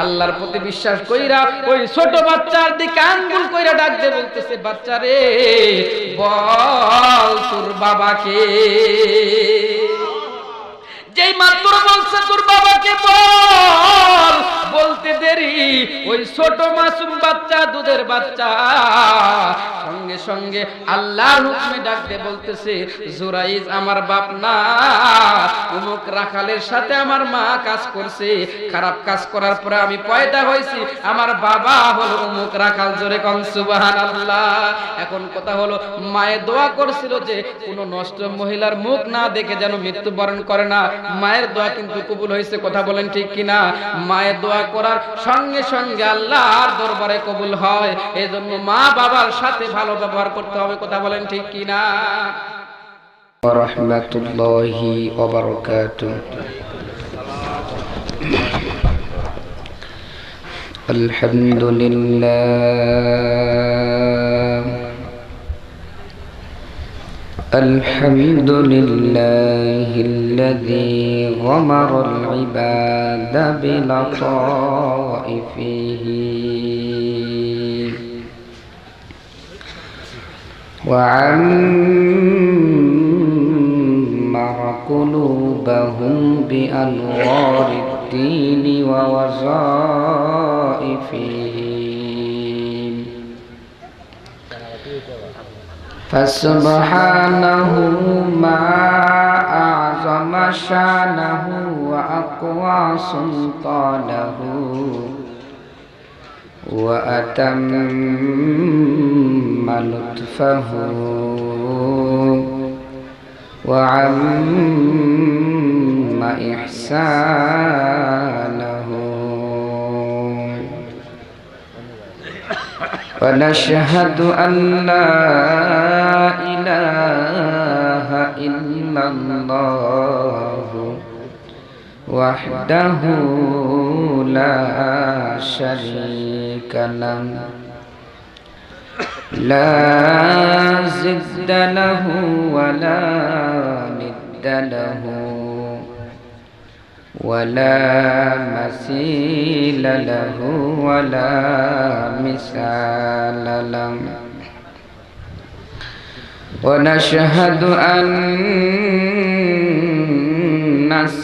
আল্লাহর প্রতি বিশ্বাস কইরা ওই ছোট বাচ্চার দিকে আঙ্গুল কইরা ডাক দিয়ে বলতেছে, বাচ্চা রে বল তোর বাবাকে। যেই মাত্র বলছে তোর বাবাকে বল, বলতে দেরি ওই ছোট মাসুম বাচ্চা, দুধের বাচ্চা সঙ্গে সঙ্গে আল্লাহর হুকুমে ডাক দিয়ে বলতেছে, জুরাইজ আমার বাপ না, অমুক রাখালের সাথে আমার মা কাজ করছে, খারাপ কাজ করার পরে আমি পয়দা হয়েছি, আমার বাবা হলো অমুক রাখাল। জোরে কোন সুবহানাল্লাহ। এখন কথা হলো, মায়ে দোয়া করছিল যে কোনো নষ্ট মহিলার মুখ না দেখে যেন মৃত্যুবরণ করে না। মায়ের দোয়া কিন্তু কবুল হয়েছে, কথা বলেন ঠিক কিনা? মায়ের দোয়া করার সঙ্গে সঙ্গে আল্লাহর দরবারে কবুল হয়। এই জন্য মা বাবার সাথে ভালো ব্যবহার করতে হবে, কথা বলেন ঠিক কিনা? রাহমাতুল্লাহি ওয়া বারাকাতুহু। الحمد لله الذي غمر العباد بلطائفه وعمر قلوبهم بأنوار الدين ووظائفه، فسبحانه ما أعظم شانه وأقوى سلطانه وأتم لطفه وعم إحسانه، ونشهد أن لا إله إلا الله وحده لا شريك له، لا ضد له ولا ند له ولا مثيل له ولا مثال له، ونشهد أن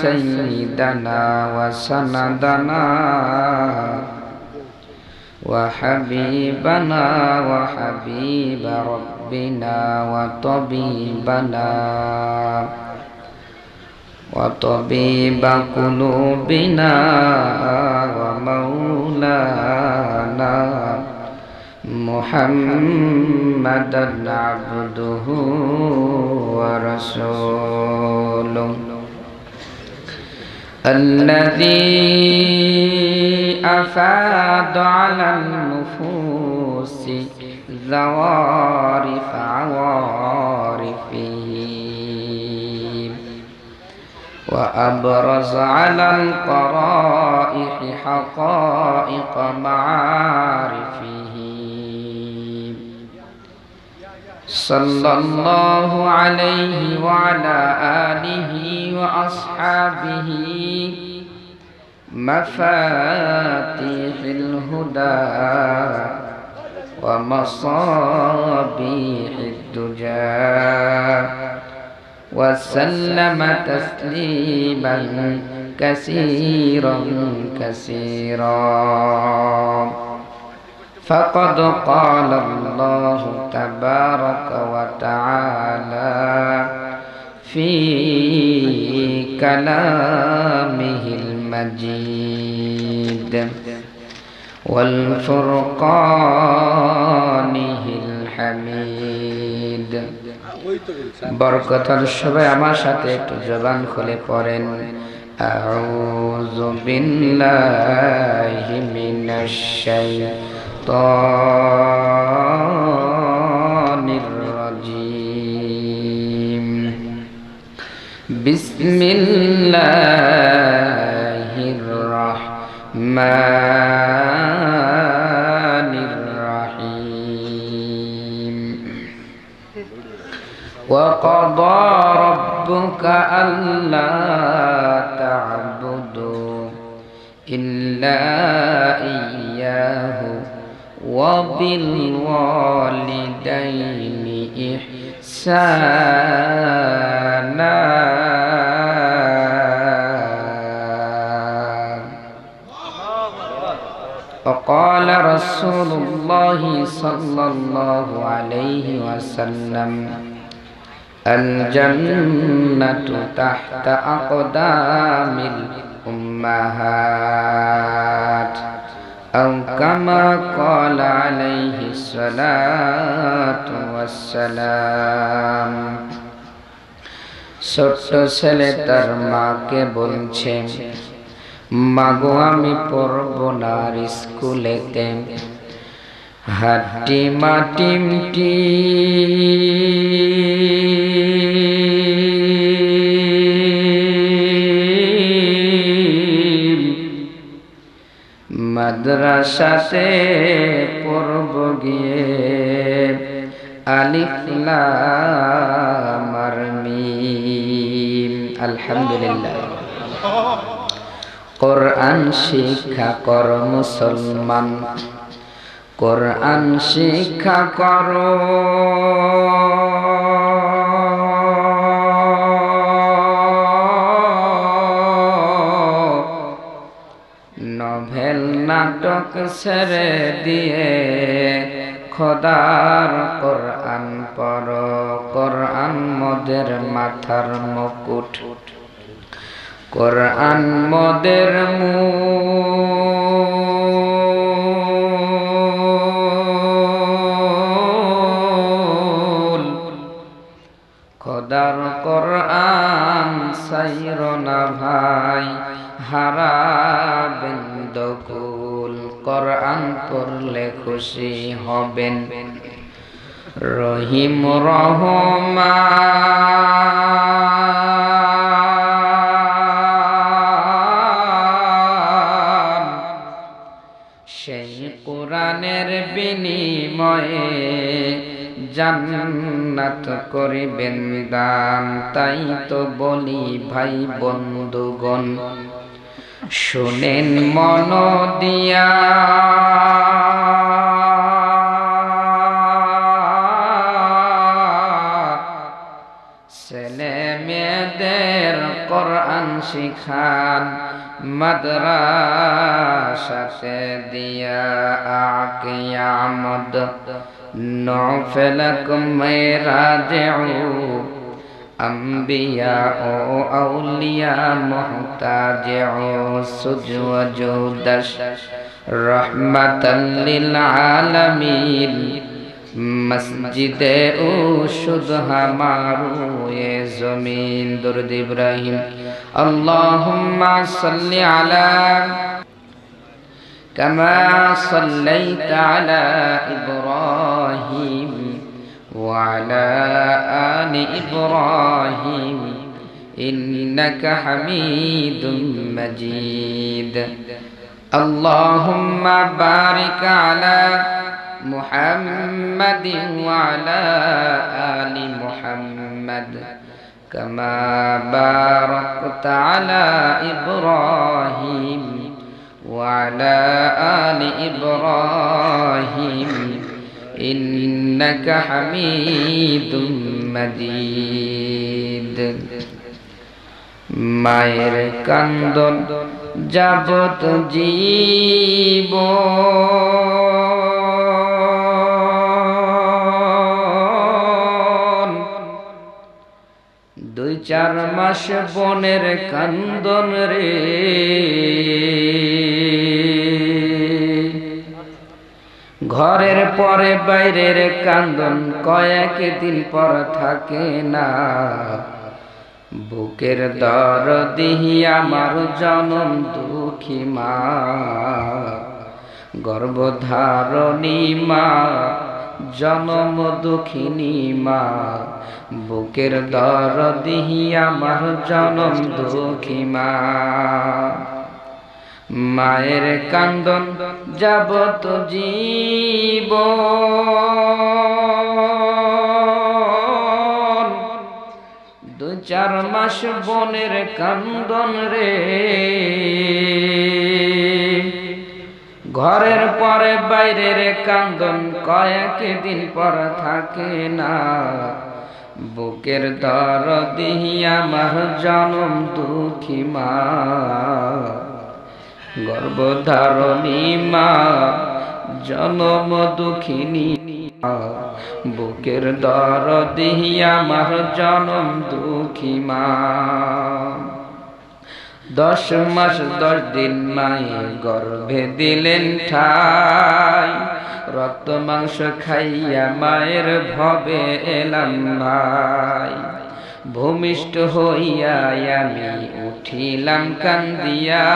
سيدنا وسندنا وحبيبنا وحبيب ربنا وطبيب قلوبنا ومولانا محمدا عبده ورسوله، الذي أفاد على النفوس ذوارف عوارفه، وأبرز على القرائح حقائق معارفه، صلى الله عليه وعلى آله وأصحابه مفاتيح الهدى ومصابيح الدجى، وسلم تسليما كثيرا فقد قال الله تبارك وتعالى في كلامه المجيد والفرقانه الحميد। বরকতের সবাই আমার সাথে একটু জবান খুলে পড়েন, আউযু বিল্লাহি মিনাশ শাইতানির রাজীম, বিসমিল্লাহির রাহমানির রাহিম। وقضى ربك ألا تعبدوا إلا إياه وبالوالدين إحسانا وقال رسول الله صلى الله عليه وسلم الجنة تحت أقدام الأمهات أو كما قال عليه الصلاة والسلام ছোট্ট ছেলে তার মাকে বলছে, মাগো আমি পড়ব না আর স্কুলেতে, হাটি মাটিমটি মাদ্রাসাতে পড়ব গিয়ে, আলিফ লাম আর মিম। আলহামদুলিল্লাহ। কোরআন শিক্ষা কর মুসলমান, কোরআন শিক্ষা করো, নভেল নাটক ছেড়ে দিয়ে খোদার কোরআন পড়ো। কোরআন মোদের মাথার মুকুট, কোরআন মোদের মূল, খোদার কোরআন সাইরো না ভাই, হারাবেন দকুল। কোরআন পড়লে খুশি হবেন রহিম রহমান, সেই কোরআনের বিনিময়ে জান্নাত করিবেন দান। তাই তো বলি ভাই বন্ধুগণ, শুনেন মন দিয়া, ছেলে মেয়েদের কোরআন শিখান, মাদ্রাসাতে দিয়া আকিয়ামদ নফলকুম মেরাজউ, أنبياء أولياء محتاجع سجودش رحمة للعالمين مسجد أشد همارو زمين درد إبراهيم اللهم صل على كما صليت على إبراهيم وعلى آل إبراهيم إنك حميد مجيد اللهم بارك على محمد وعلى آل محمد كما باركت على إبراهيم وعلى آل إبراهيم إنك حميد مجيد মায়ের কান্দন যাবত জীবন, 2-4 মাস বনের কান্দন রে, ঘরের পরে বাইরের কান্দন কয়েকদিন পর থাকে না। বুকের দরদি আমার জনম দুঃখী মা, গর্ভধারণী মা, জনম দুঃখিনী মা। বুকের দরদি আমার জনম দুঃখী মা। মায়ের কান্দন যাবত জীবন, 2-4 মাস বনের কান্দন রে। ঘরের পরে বাইরের কান্দন কয়েকদিন পর থাকে না, বুকের দরদি আমার জনম দুঃখী মা, গর্ভধারণী মা জনম দুঃখিনী, বুকের দরদি আমার জনম দুঃখী মা। 10 মাস 10 দিন মায়ে গর্ভে দিলেন ঠাই, রক্ত মাংস খাইয়া মায়ের ভবে এলাম ভাই, ভূমিষ্ঠ হইয়া আমি উঠিলাম কান্দিয়া,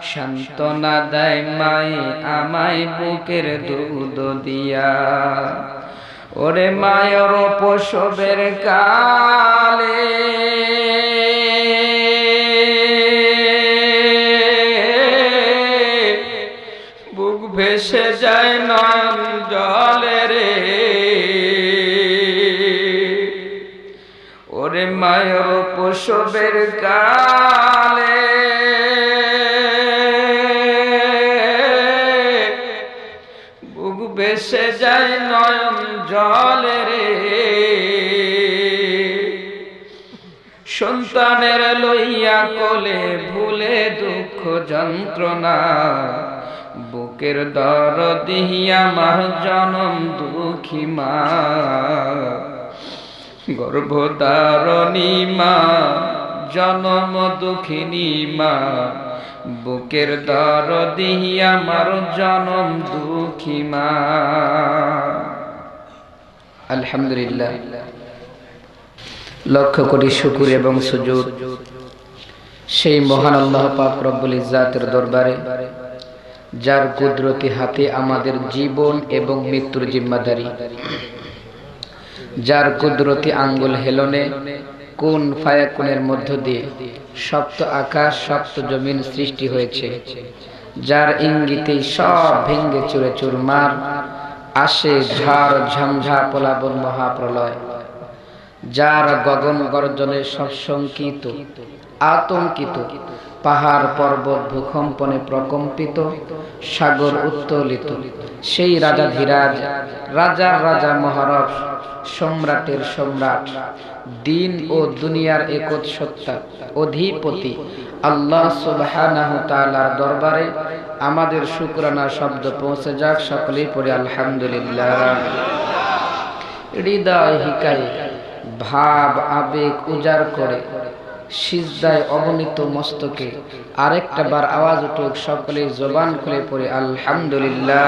সান্ত্বনা দেয় মায়ে আমায় বুকের দুধ দিয়া। ওরে মায়ের প্রসবের কালে বুক ভেসে যায় নয়ন জলে রে, ওরে মায়ের প্রসবের কালে বুক ভেসে যায় নয়ন জলে রে, সন্তানের লইয়া কোলে ভুলে দুঃখ যন্ত্রণা, বুকের দরদি আমার জনম দুঃখী মা, গর্ভধারণী মা জনম দুঃখিনী মা, বুকের দরদি আমার জনম দুঃখী মা। আলহামদুলিল্লাহ, লক্ষ কোটি শুকর এবং সুজুদ সেই মহান আল্লাহ পাক রব্বুল ইজ্জাতের দরবারে, যার কুদরতি হাতে আমাদের জীবন এবং মৃত্যুর জিম্মাদারি, যার কুদরতি আঙ্গুল হেলনে কোন ফায়াকুনের মধ্য দিয়ে সপ্ত আকাশ সপ্ত জমিন সৃষ্টি হয়েছে, যার ইঙ্গিতে সব ভেঙ্গে চুরে চুরমার, আসে ঝড় ঝঞ্ঝা প্লাবন মহাপ্রলয়, যার গগন গর্জনে সব শঙ্কিত আতঙ্কিত, পাহাড় পর্বত ভূকম্পনে প্রকম্পিত, সাগর উত্তোলিত, সেই রাজাধিরাজ রাজার রাজা মহারব সম্রাটের সম্রাট, দিন ও দুনিয়ার একত সত্তা অধিপতি আল্লাহ সুবহানাহু তাআলার দরবারে আমাদের শুকরানা শব্দ পৌঁছে যাক। সকলেই পড়ে আলহামদুলিল্লাহ। হৃদয় হিকায় ভাব আবেগ উজাড় করে সিজদায় অবনীত মস্তকে আরেকটা বার আওয়াজ উঠুক, সকলে জবান খুলে পড়ে আলহামদুলিল্লাহ।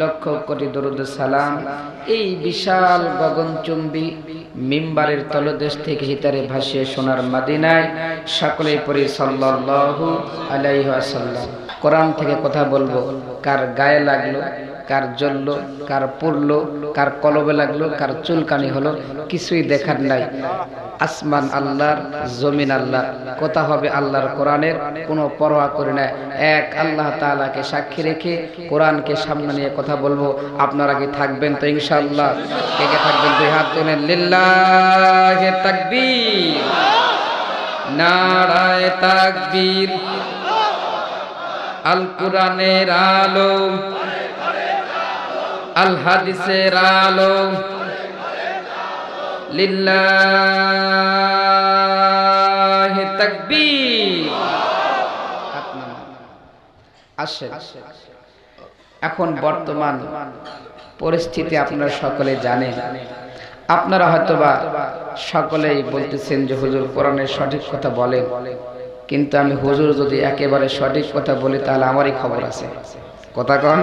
লক্ষ কোটি দরুদ সালাম এই বিশাল গগনচুম্বী মিম্বারের তলদেশ থেকে হিতারে ভাসিয়ে সোনার মদিনায় সকলেই পড়ে সাল্লাল্লাহু আলাইহি ওয়াসাল্লাম। কোরআন থেকে কথা বলবো, কার গায়ে লাগলো, কার জ্বললো, কার পুড়লো, কার কলবে লাগলো, কার চুলকানি হলো, কিছুই দেখার নাই। আসমান আল্লাহর, জমিন আল্লাহ, কথা হবে আল্লাহর কোরআনের, কোনো পরোয়া করি না। এক আল্লাহ তাআলাকে সাক্ষী রেখে কোরআনকে সামনে নিয়ে কথা বলবো। আপনারা কি থাকবেন তো ইনশাআল্লাহ? কে কে থাকবেন? দুই হাত তুলেন। লিল্লাহি তাকবীর, নারায়ে তাকবীর। আল কোরআনের আলো, আল হাদিসের আলো, লিল্লাহি তাকবীর। আসেন, এখন বর্তমান পরিস্থিতি আপনারা সকলে জানেন। আপনারা হয়তোবা সকলেই বলতেছেন যে হুজুর কোরআনের সঠিক কথা বলেন, কিন্তু আমি হুজুর যদি একেবারে সঠিক কথা বলি তাহলে আমারই খবর আছে। কথা কন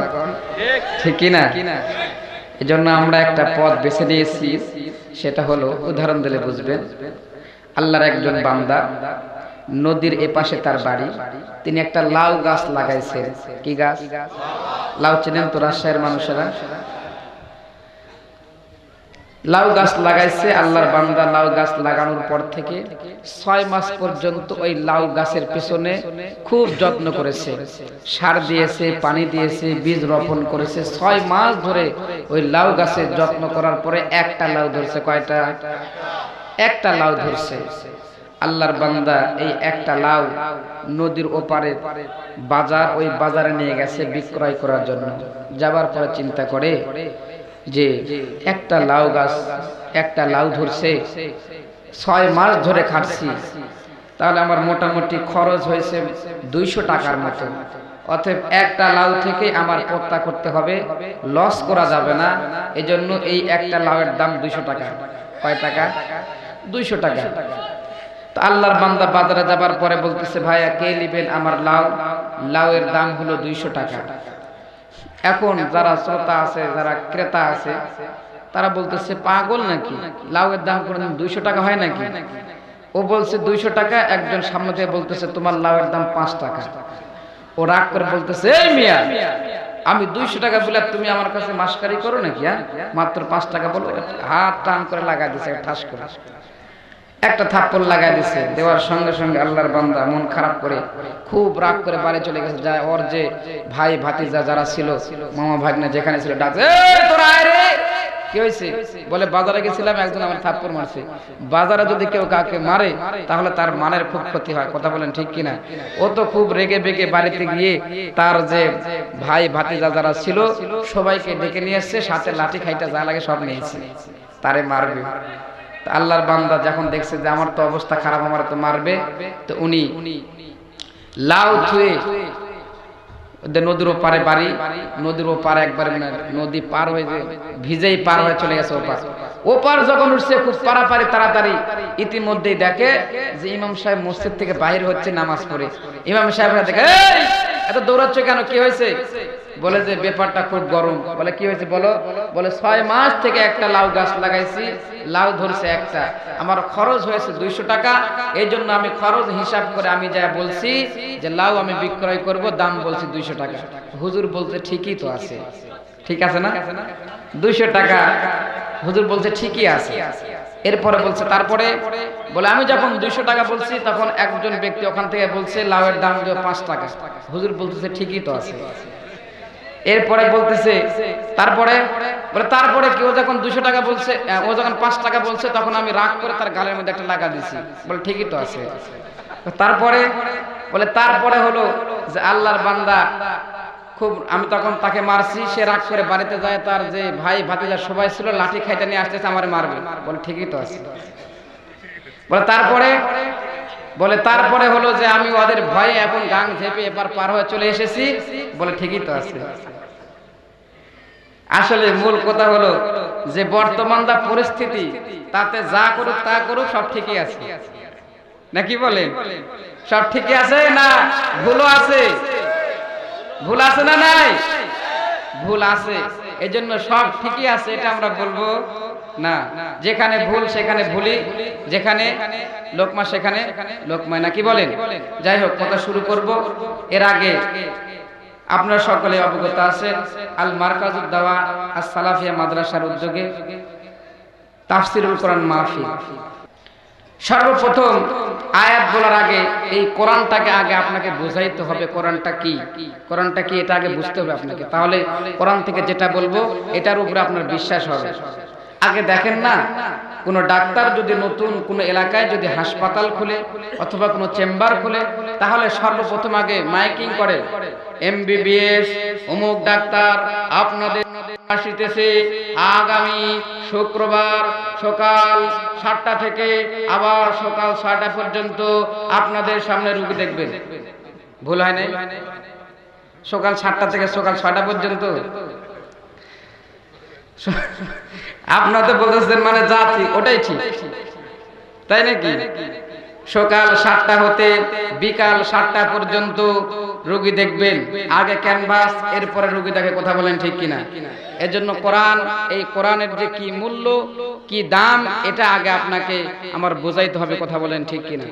ঠিক কিনা? এজন্য আমরা একটা পথ বেছে নিয়েছি, সেটা হলো, উদাহরণ দিলে বুঝবেন। আল্লাহর একজন বান্দা, নদীর এপাশে তার বাড়ি, তিনি একটা লাউ গাছ লাগাইছেন। কি গাছ? লাউ চেনেন তো রাজশাহীর মানুষেরা? লাউ গাছ লাগাইছে আল্লাহর বান্দা। লাউ গাছ লাগানোর পর থেকে 6 মাস পর্যন্ত ওই লাউ গাছের পিছনে খুব যত্ন করেছে, সার দিয়েছে, পানি দিয়েছে, বীজ রোপণ করেছে। 6 মাস ধরে ওই লাউ গাছের যত্ন করার পরে একটা লাউ ধরছে। কয়টা? একটা লাউ ধরছে। আল্লাহর বান্দা এই একটা লাউ নদীর ওপারে বাজার, ওই বাজারে নিয়ে গেছে বিক্রয় করার জন্য। যাবার পরে চিন্তা করে যে একটা লাউ গাছ, একটা লাউ ধরছে, 6 মাস ধরে খাটছি, তাহলে আমার মোটামুটি খরচ হয়েছে 200 টাকার মতো। অতএব একটা লাউ থেকে আমার পত্তা করতে হবে, লস করা যাবে না। এজন্য এই একটা লাউয়ের দাম 200 টাকা। কয় টাকা? 200 টাকা। তো আল্লাহর বান্দা বাজারে যাবার পরে বলতেছে, ভাইয়া কে নেবেন আমার লাউ? লাউয়ের দাম হলো 200 টাকা। এখন যারা শ্রোতা আছে, যারা ক্রেতা আছে, তারা বলতেছে পাগল নাকি, লাউয়ের দাম কোনদিন 200 টাকা হয় নাকি? ও বলছে 200 টাকা। একজন সামনে থেকে বলতেছে তোমার লাউয়ের দাম 5 টাকা। ও রাগ করে বলতেছে, এই মিয়া, আমি 200 টাকা বলে তুমি আমার কাছে মাসকারি করো নাকি? হ্যাঁ, মাত্র 5 টাকা বলো। হাত টান করে লাগাই দিছে, ঠাস করে একটা থাপ্পড় লাগাই দিছে। দেওয়ার সঙ্গে সঙ্গে আল্লাহর বান্দা মন খারাপ করে খুব রাগ করে বাড়ি চলে গেছে। যায় ওর যে ভাই ভাতিজা যারা ছিল, মামা ভাগ্নে যেখানে ছিল, ডাকছে, এই তোরা আয় রে। কি হয়েছে? বলে বাজারে গেছিলাম, একজন আমার থাপ্পড় মারছে। বাজারে যদি কেউ কাউকে মারে তাহলে তার মানের খুব ক্ষতি হয়। কথা বলেন ঠিক কিনা? ও তো খুব রেগে বেগে বাড়িতে গিয়ে তার যে ভাই ভাতিজা যারা ছিল সবাইকে ডেকে নিয়ে এসছে, সাথে লাঠি খাইটা যা লাগে সব নিয়েছে, তারে মারবে। আল্লাহর বান্দা যখন দেখছে যে আমার তো অবস্থা খারাপ, আমার তো মারবে, তো উনি লাউ ধুয়ে নদীর ওপারে বাড়ি, নদীর ওপারে একবারে নদী পার হয়ে ভিজেই পার হয়ে চলে গেছে ওপার। ওপার যখন উঠছে খুব পারাপারি তাড়াতাড়ি, ইতিমধ্যেই দেখে যে ইমাম সাহেব মসজিদ থেকে বাহির হচ্ছে নামাজ পড়ে। ইমাম সাহেবরা দেখে, এই এত দৌড়াচ্ছ কেন, কি হয়েছে? বলে যে ব্যাপারটা খুব গরম। বলে কি হয়েছে বলো? বলে 6 মাস থেকে একটা লাউ গাছ লাগাইছি, লাউ ধরছে একটা, আমার খরচ হয়েছে 200 টাকা। এই জন্য আমি খরচ হিসাব করে আমি যা বলছি যে লাউ আমি বিক্রয় করব, দাম বলছি 200 টাকা। হুজুর বলছে ঠিকই তো আছে, ঠিক আছে না? 200 টাকা হুজুর বলছে ঠিকই আছে। এরপরে বলছে, তারপরে বলে আমি যখন 200 টাকা বলছি তখন একজন ব্যক্তি ওখান থেকে বলছে লাউয়ের দাম 5 টাকা। হুজুর বলতেছে ঠিকই তো আছে। এরপরে বলতেছে, তারপরে বলে তারপরে কেউ যখন 200 টাকা বলছে, ও যখন 5 টাকা বলছে, তখন আমি রাগ করে তার গালের মধ্যে একটা লাগা দিছি। বলে ঠিকই তো আছে। তারপরে বলে তারপরে হলো যে আল্লাহর বান্দা খুব, আমি তখন তাকে মারছি, সে রাগ করে বাড়িতে যায়, তার যে ভাই ভাতিজা সবাই ছিল লাঠি খাইতে নিয়ে আসতেছে আমারে মারবে। বলে ঠিকই তো আছে। বলে তারপরে হলো যে আমি ওদের ভয়ে এখন গাং ঝেপে এবার পার হয়ে চলে এসেছি। বলে ঠিকই তো আছে। আসলে মূল কথা হলো যে বর্তমান যা পরিস্থিতি, তাতে যা করুক তা করুক সব ঠিকই আছে, নাকি বলেন? সব ঠিকই আছে না ভুলও আছে? ভুল আছে না নাই? ভুল আছে। এজন্য সব ঠিকই আছে এটা আমরা বলবো না। যেখানে ভুল সেখানে ভুলি, যেখানে লোকমা সেখানে লোকমায়, নাকি বলেন? যাই হোক, কথা শুরু করব। এর আগে আপনারা সকলে অবগত আছেন, আল মারকাজুদ দাওয়া আস সালাফিয়া মাদ্রাসার উদ্যোগে তাফসিরুল কোরআন মাহফিল। সর্বপ্রথম আয়াত বলার আগে এই কোরআনটাকে আগে আপনাকে বুঝাইতে হবে। কোরআনটা কি, কোরআনটা কি এটা আগে বুঝতে হবে আপনাকে। তাহলে কোরআন থেকে যেটা বলবো এটার উপরে আপনার বিশ্বাস হবে। আগে দেখেন না, কোনো ডাক্তার যদি নতুন কোনো এলাকায় যদি হাসপাতাল খুলে অথবা কোনো চেম্বার খুলে, তাহলে সর্বপ্রথম আগে মাইকিং করে, এমবিবিএস অমুক ডাক্তার আপনাদের আসিতেছে আগামী শুক্রবার সকাল 7টা থেকে আবার সকাল 6টা পর্যন্ত আপনাদের সামনে রোগী দেখবেন। ভুল হয় নাই? সকাল 7টা থেকে সকাল 6টা পর্যন্ত আপনারা তো বলতেছেন মানে যা ঠিক ওটাই ঠিক, তাই নাকি? সকাল 7টা হতে বিকাল 7টা পর্যন্ত রোগী দেখবেন। আগে ক্যানভাস, এরপরে রোগী দেখে। কথা বলেন ঠিক কিনা? এজন্য কোরআন, এই কোরআনের যে কি মূল্য কি দাম, এটা আগে আপনাকে আমার বোঝাইতে হবে। কথা বলেন ঠিক কিনা?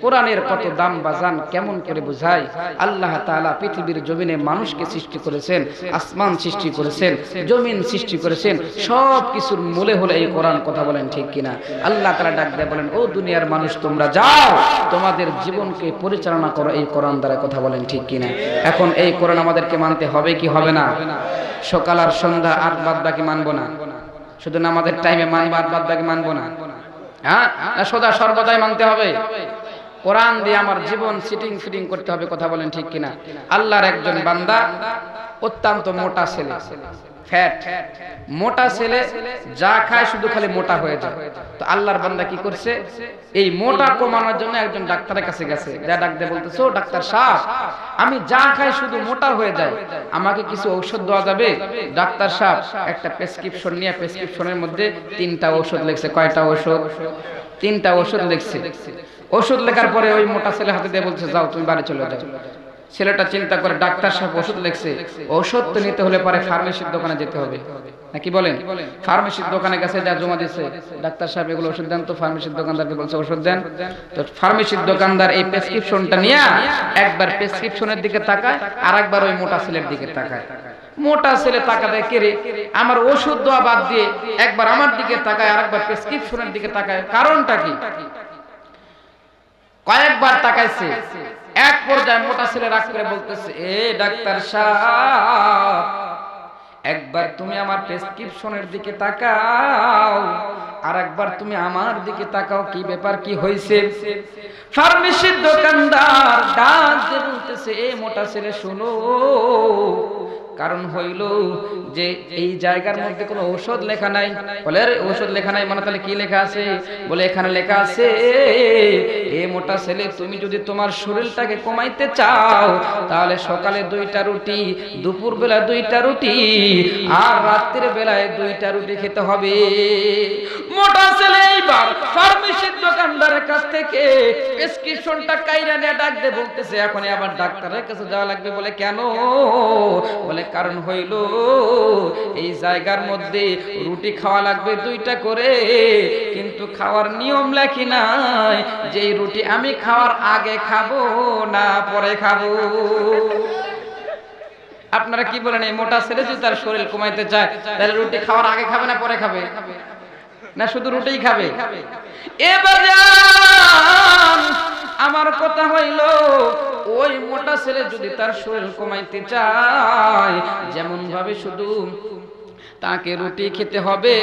কোরআনের কত দাম বাজান কেমন করে বোঝাই? আল্লাহ তাআলা পৃথিবীর জমিনে মানুষকে সৃষ্টি করেছেন, আসমান সৃষ্টি করেছেন, জমিন সৃষ্টি করেছেন, সব কিছুর মূলে হলো এই কোরআন। কথা বলেন ঠিক কিনা? আল্লাহ তাআলা ডাক দিয়ে বলেন, ও দুনিয়ার মানুষ তোমরা যাও, তোমাদের জীবনকে পরিচালনা করো এই কোরআন দ্বারা। কথা বলেন ঠিক কিনা? এখন এই কোরআন আমাদেরকে মানতে হবে কি হবে না? সকাল আর সন্ধ্যা আর বাদ বাকি মানবো না, শুধু নামাজের টাইমে মানবো আর বাদ বাকি মানবো না। হ্যাঁ, না সদা সর্বদাই মানতে হবে? কোরআন দিয়ে আমার জীবন সিটিং ফিটিং করতে হবে, কথা বলেন ঠিক কিনা? আল্লাহর একজন বান্দা অত্যন্ত মোটা ছেলে, ফ্যাট মোটা ছেলে, যা খায় শুধু খালি মোটা হয়ে যায়। তো আল্লাহর বান্দা কি করছে, এই মোটা কমানোর জন্য একজন ডাক্তারের কাছে গেছে, যা ডাক্তার বলতেছে, ও ডাক্তার সাহেব, আমি যা খাই শুধু মোটা হয়ে যায়, আমাকে কিছু ঔষধ দেওয়া যাবে? ডাক্তার সাহেব একটা প্রেসক্রিপশন নিয়ে প্রেসক্রিপশনের মধ্যে 3টা ওষুধ লিখছে। কয়টা ওষুধ? 3টা ওষুধ লিখছে। ওষুধ লেখার পরে ওই মোটা ছেলে হাতে দিয়ে বলছে, যাও তুমি বাড়ি চলে যাও। ছেলেটা চিন্তা করে, ডাক্তার সাহেব ওষুধ লিখছে, ওষুধ তো নিতে হলে পরে ফার্মেসির দোকানে যেতে হবে, নাকি বলেন? ফার্মেসির দোকানে গেছে, যা জমা দিচ্ছে, ডাক্তার সাহেব এগুলো ওষুধ দেন তো। ফার্মেসির দোকানদারকে বলছে ওষুধ দেন। তো ফার্মেসির দোকানদার এই প্রেসক্রিপশনটা নিয়ে একবার প্রেসক্রিপশনের দিকে তাকায়, আর একবার ওই মোটা ছেলের দিকে তাকায়। মোটা ছেলে টাকা দেয়, কে রে, আমার ওষুধ দেওয়া বাদ দিয়ে একবার আমার দিকে তাকায়, আর একবার প্রেসক্রিপশনের দিকে তাকায়, কারণটা কি? কয়েকবার তাকাইছে, এক পর্যায়ে মোটা ছেলে রাগ করে বলতেছে, এ ডাক্তার সাহেব, একবার তুমি আমার প্রেসক্রিপশনের দিকে তাকাও, আর একবার তুমি আমার দিকে তাকাও, কি ব্যাপার, কি হয়েছে? ফার্মেসির দোকানদার ডাক দিয়ে বলতেছে, এ মোটা ছেলে শোনো, কারণ হইল যে এই জায়গার মধ্যে কোনো ঔষধ লেখা নাই। বলে, আরে ঔষধ লেখা নাই মানে তাহলে কি লেখা আছে? বলে, এখানে লেখা আছে, এ মোটা ছেলে, তুমি যদি তোমার শরীরটাকে কমাইতে চাও তাহলে সকালে 2টা রুটি, দুপুর বেলা 2টা রুটি, আর রাত্রির বেলায় 2টা রুটি খেতে হবে। মোটা ছেলে এইবার ফার্মেসির দোকানদারের কাছ থেকে প্রেসক্রিপশনটা কাইরা নিয়ে ডাক দিয়ে বলতেছে, এখন আবার ডাক্তারের কাছে যাওয়া লাগবে। বলে, কেন? বলে, কারণ হইল এই জায়গার মধ্যে রুটি খাওয়া লাগবে 2টা করে, কিন্তু খাওয়ার নিয়ম লেখি নাই যে এই রুটি আমি খাওয়ার আগে খাবো না পরে খাবো। আপনারা কি বলেন, এই মোটা ছেলে যদি তার শরীর কমাইতে চায় তাহলে রুটি খাওয়ার আগে খাবে না পরে খাবে, না শুধু রুটিই খাবে? এবার আমার কথা হইল, ওই মোটা ছেলে যদি তার শরীর কমাইতে চায়, যেমন ভাবে শুধু তাকে রুটি খেতে হবে,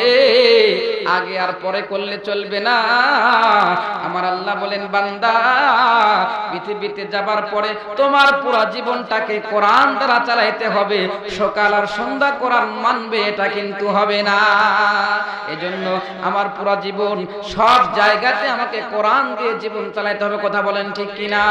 আগে আর পরে করলে চলবে না। আমার আল্লাহ বলেন, বান্দা, পৃথিবীতে যাবার পরে তোমার পুরো জীবনটাকে কোরআন দ্বারা চালাইতে হবে, সকাল আর সন্ধ্যা কোরআন মানবে, এটা কিন্তু হবে না। এজন্য আমার পুরো জীবন সব জায়গাতে আমাকে কোরআন দিয়ে জীবন চালাইতে হবে, কথা বলেন ঠিক কিনা?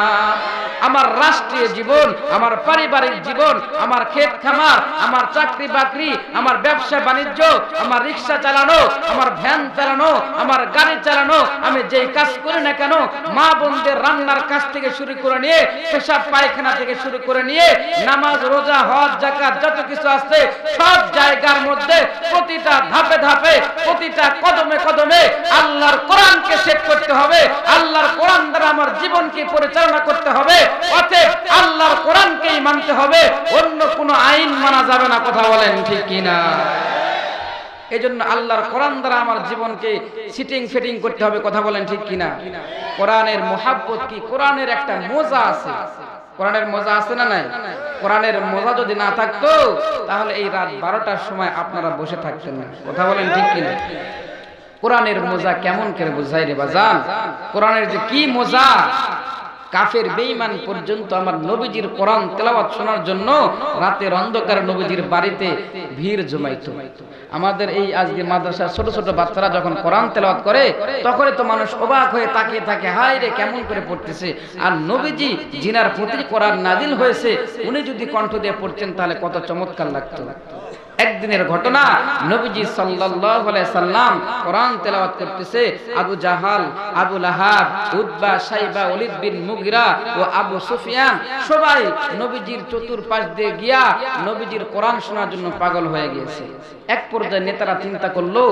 আমার রাষ্ট্রীয় জীবন, আমার পারিবারিক জীবন, আমার ক্ষেত খামার, আমার চাকরি বাকরি, আমার ব্যবসা বাণিজ্য, আমার রিক্সা চালানো, আমার ভ্যান চালানো, আমার গাড়ি চালানো, আমি যেই কাজ করি না কেন, মা বোনদের রান্নার কাজ থেকে শুরু করে নিয়ে, পেশাব পায়খানা থেকে শুরু করে নিয়ে, নামাজ রোজা হজ যাকাত যত কিছু আছে, সব জায়গার মধ্যে প্রতিটা ধাপে ধাপে, প্রতিটা কদমে কদমে আল্লাহর কোরআনকে সেট করতে হবে। আল্লাহর কোরআন দ্বারা আমার জীবনকে পরিচালনা করতে হবে। অতএব আল্লাহর কোরআনকেই মানতে হবে, অন্য কোনো আইন মানা যাবে না, কথা বলেন ঠিক কিনা? এজন্য আল্লাহর কোরআন দ্বারা আমার জীবনকে সিটিং ফিটিং করতে হবে, কথা বলেন ঠিক কিনা? কোরআনের মুহাব্বত কি? কোরআনের একটা মজা আছে, কোরআনের মজা আছে না নাই? কোরআনের মজা যদি না থাকতো তাহলে এই রাত 12টার সময় আপনারা বসে থাকতেন না, কথা বলেন ঠিক কিনা? কোরআনের মজা কেমন করে বোঝাই রে বাজান? কোরআনের যে কি মজা! কাফের বেঈমান পর্যন্ত আমার নবীজির কোরআন তেলাওয়াত শোনার জন্য রাতের অন্ধকারে নবীজির বাড়িতে ভিড় জমাইতো। আমাদের এই আজকে মাদ্রাসার ছোট ছোট বাচ্চারা যখন কোরআন তেলাওয়াত করে তখনই তো মানুষ অবাক হয়ে তাকিয়ে থাকে, হায় রে কেমন করে পড়তেছে। আর নবীজি যিনার প্রতি কোরআন নাজিল হয়েছে উনি যদি কণ্ঠ দিয়ে পড়তেন তাহলে কত চমৎকার লাগতো। একদিনের ঘটনা, নবীজি সাল্লাল্লাহু আলাইহি সাল্লাম কোরআন তেলাওয়াত করতেছে, আবু জাহাল, আবু লাহাব, উতবা, শাইবা, ওলীদ বিন মুগিরা ও আবু সুফিয়ান সবাই নবীজির চতুর্পাশ দিয়ে গিয়া নবীজির কোরআন শোনার জন্য পাগল হয়ে গিয়েছে। এক পর্যায়ে নেতারা চিন্তা করলো,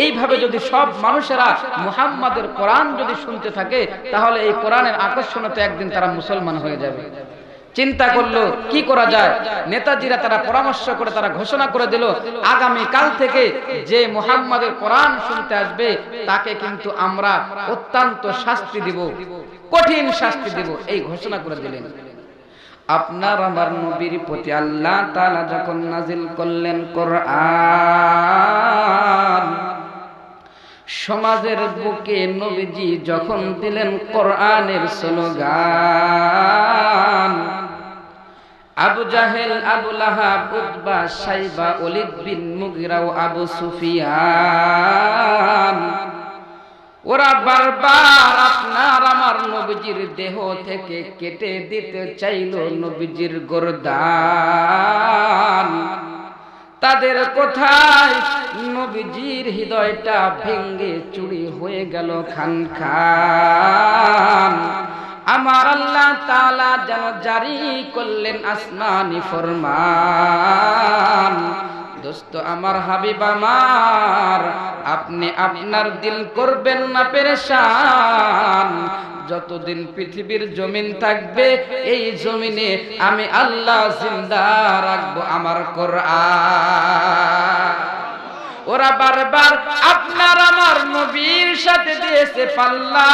এইভাবে যদি সব মানুষেরা মুহাম্মাদের কোরআন যদি শুনতে থাকে তাহলে এই কোরআনের আকর্ষণে একদিন তারা মুসলমান হয়ে যাবে। চিন্তা করলো কি করা যায়। নেতাজিরা তারা পরামর্শ করে তারা ঘোষণা করে দিল, আগামী কাল থেকে যে মুহাম্মাদের কোরআন শুনতে আসবে তাকে কিন্তু আমরা অত্যন্ত শাস্তি দিব, কঠিন শাস্তি দিব, এই ঘোষণা করে দিলেন। আপনার আমার নবীর প্রতি আল্লাহ তাআলা যখন নাজিল করলেন কোরআন, সমাজের বুকে নবীজি যখন দিলেন কোরআনের স্লোগান, আবু জাহেল, আবু লাহাব, উতবা, সাইবা, ওলীদ বিন মুগীরা ও আবু সুফিয়ান ওরা বারবার আপনার আমার নবীজির দেহ থেকে কেটে দিতে চাইল নবীজির গর্দান। তাদের কথায় নবীজির হৃদয়টা ভেঙ্গে চুরি হয়ে গেল খান খান। আমার আল্লাহ তাআলা যেন জারি করলেন আসমানি ফরমান, দোস্ত আমার, হাবিব আমার, আপনি আপনার দিল করবেন না পেরেশান। যতদিন পৃথিবীর জমিন থাকবে এই জমিনে আমি আল্লাহ জিন্দা রাখবো আমার কোরআন। ওরা বারবার আপনার আমার নবীর সাথে দিয়েছে পাল্লা,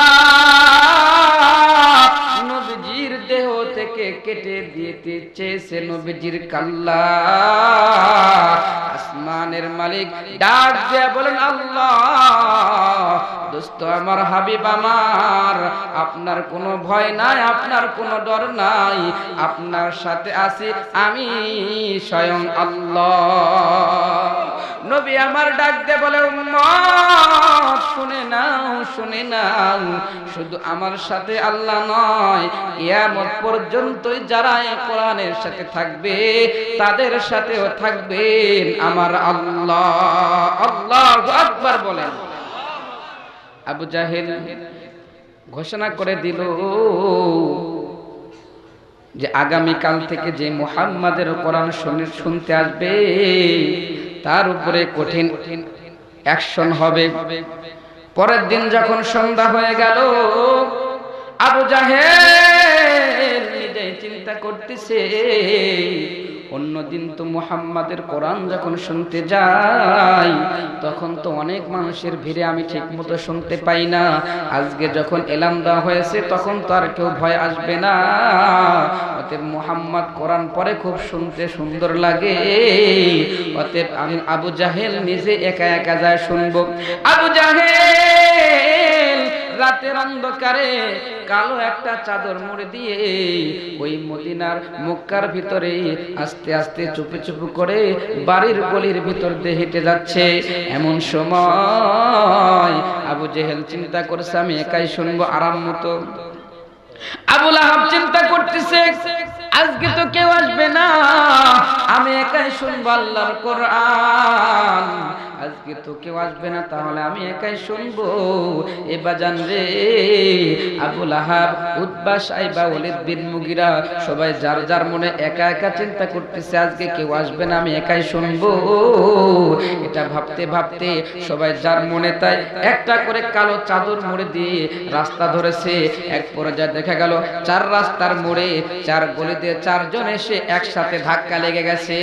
নবীজির দেহ থেকে কেটে দিতে চেয়েছে নবীজির কাল্লা। আসমানের মালিক ডাক দিয়ে বলেন, আল্লাহ, দোস্ত আমার, হাবিব আমার, আপনার কোনো ভয় নাই, আপনার কোনো ডর নাই, আপনার সাথে আছি আমি স্বয়ং আল্লাহ। নবী আমার ডাক দিয়ে বলে, উম্মত শুনে নাও, শুনে নাও, শুধু আমার সাথে আল্লাহ নয়, কিয়ামত পর্যন্তই যারা এই কোরআনের সাথে থাকবে তাদের সাথেও থাকবেন আমার আল্লাহ। আল্লাহু আকবার বলেন। আবু জাহেল ঘোষণা করে দিল যে আগামীকাল থেকে যে মুহাম্মাদের কোরআন শুনতে আসবে তার উপরে কঠিন অ্যাকশন হবে। পরের দিন যখন সন্ধ্যা হয়ে গেল, আবু জাহেল নিজেই চিন্তা করতেছে, অন্যদিন তো মুহাম্মাদের কোরআন যখন শুনতে যাই তখন তো অনেক মানুষের ভিড়ে আমি ঠিক মতো শুনতে পাই না, আজকে যখন এলাম দেওয়া হয়েছে তখন তো আর কেউ ভয় আসবে না, অতএব মুহাম্মদ কোরআন পড়ে খুব শুনতে সুন্দর লাগে, অতএব আমি আবু জাহেল নিজে একা একা যায় শুনবো। আবু জাহেল রাতের অন্ধকারে কালো একটা চাদর মুড়ে দিয়ে ওই মদিনার মক্কার ভিতরে আস্তে আস্তে চুপি চুপি করে বাড়ির গলির ভিতর দিয়ে হেঁটে যাচ্ছে। এমন সময় আবু জেহেল চিন্তা করছে আমি একাই শুনবো আরাম মতো। আবু লাহাব চিন্তা করতেছে আজকে তো কেউ আসবে না, আমি একাই শুনবো আল্লাহর কোরআন, আজকে তো কেউ আসবে না, তাহলে আমি একাই শুনবো। এ বাজান রে, আবু লাহাব, উতবা, সাইবা, ওলীদ বিন মুগীরা সবাই যার যার মনে একা একা চিন্তা করতেছে আজকে কেউ আসবে না, আমি একাই শুনবো। এটা ভাবতে ভাবতে সবাই যার মনে তাই একটা করে কালো চাদর মুড়ে দিয়ে রাস্তা ধরেছে। এক পর্যায়ে দেখা গেল চার রাস্তার মোড়ে চার গলিতে চারজন এসে একসাথে ধাক্কা লেগে গেছে।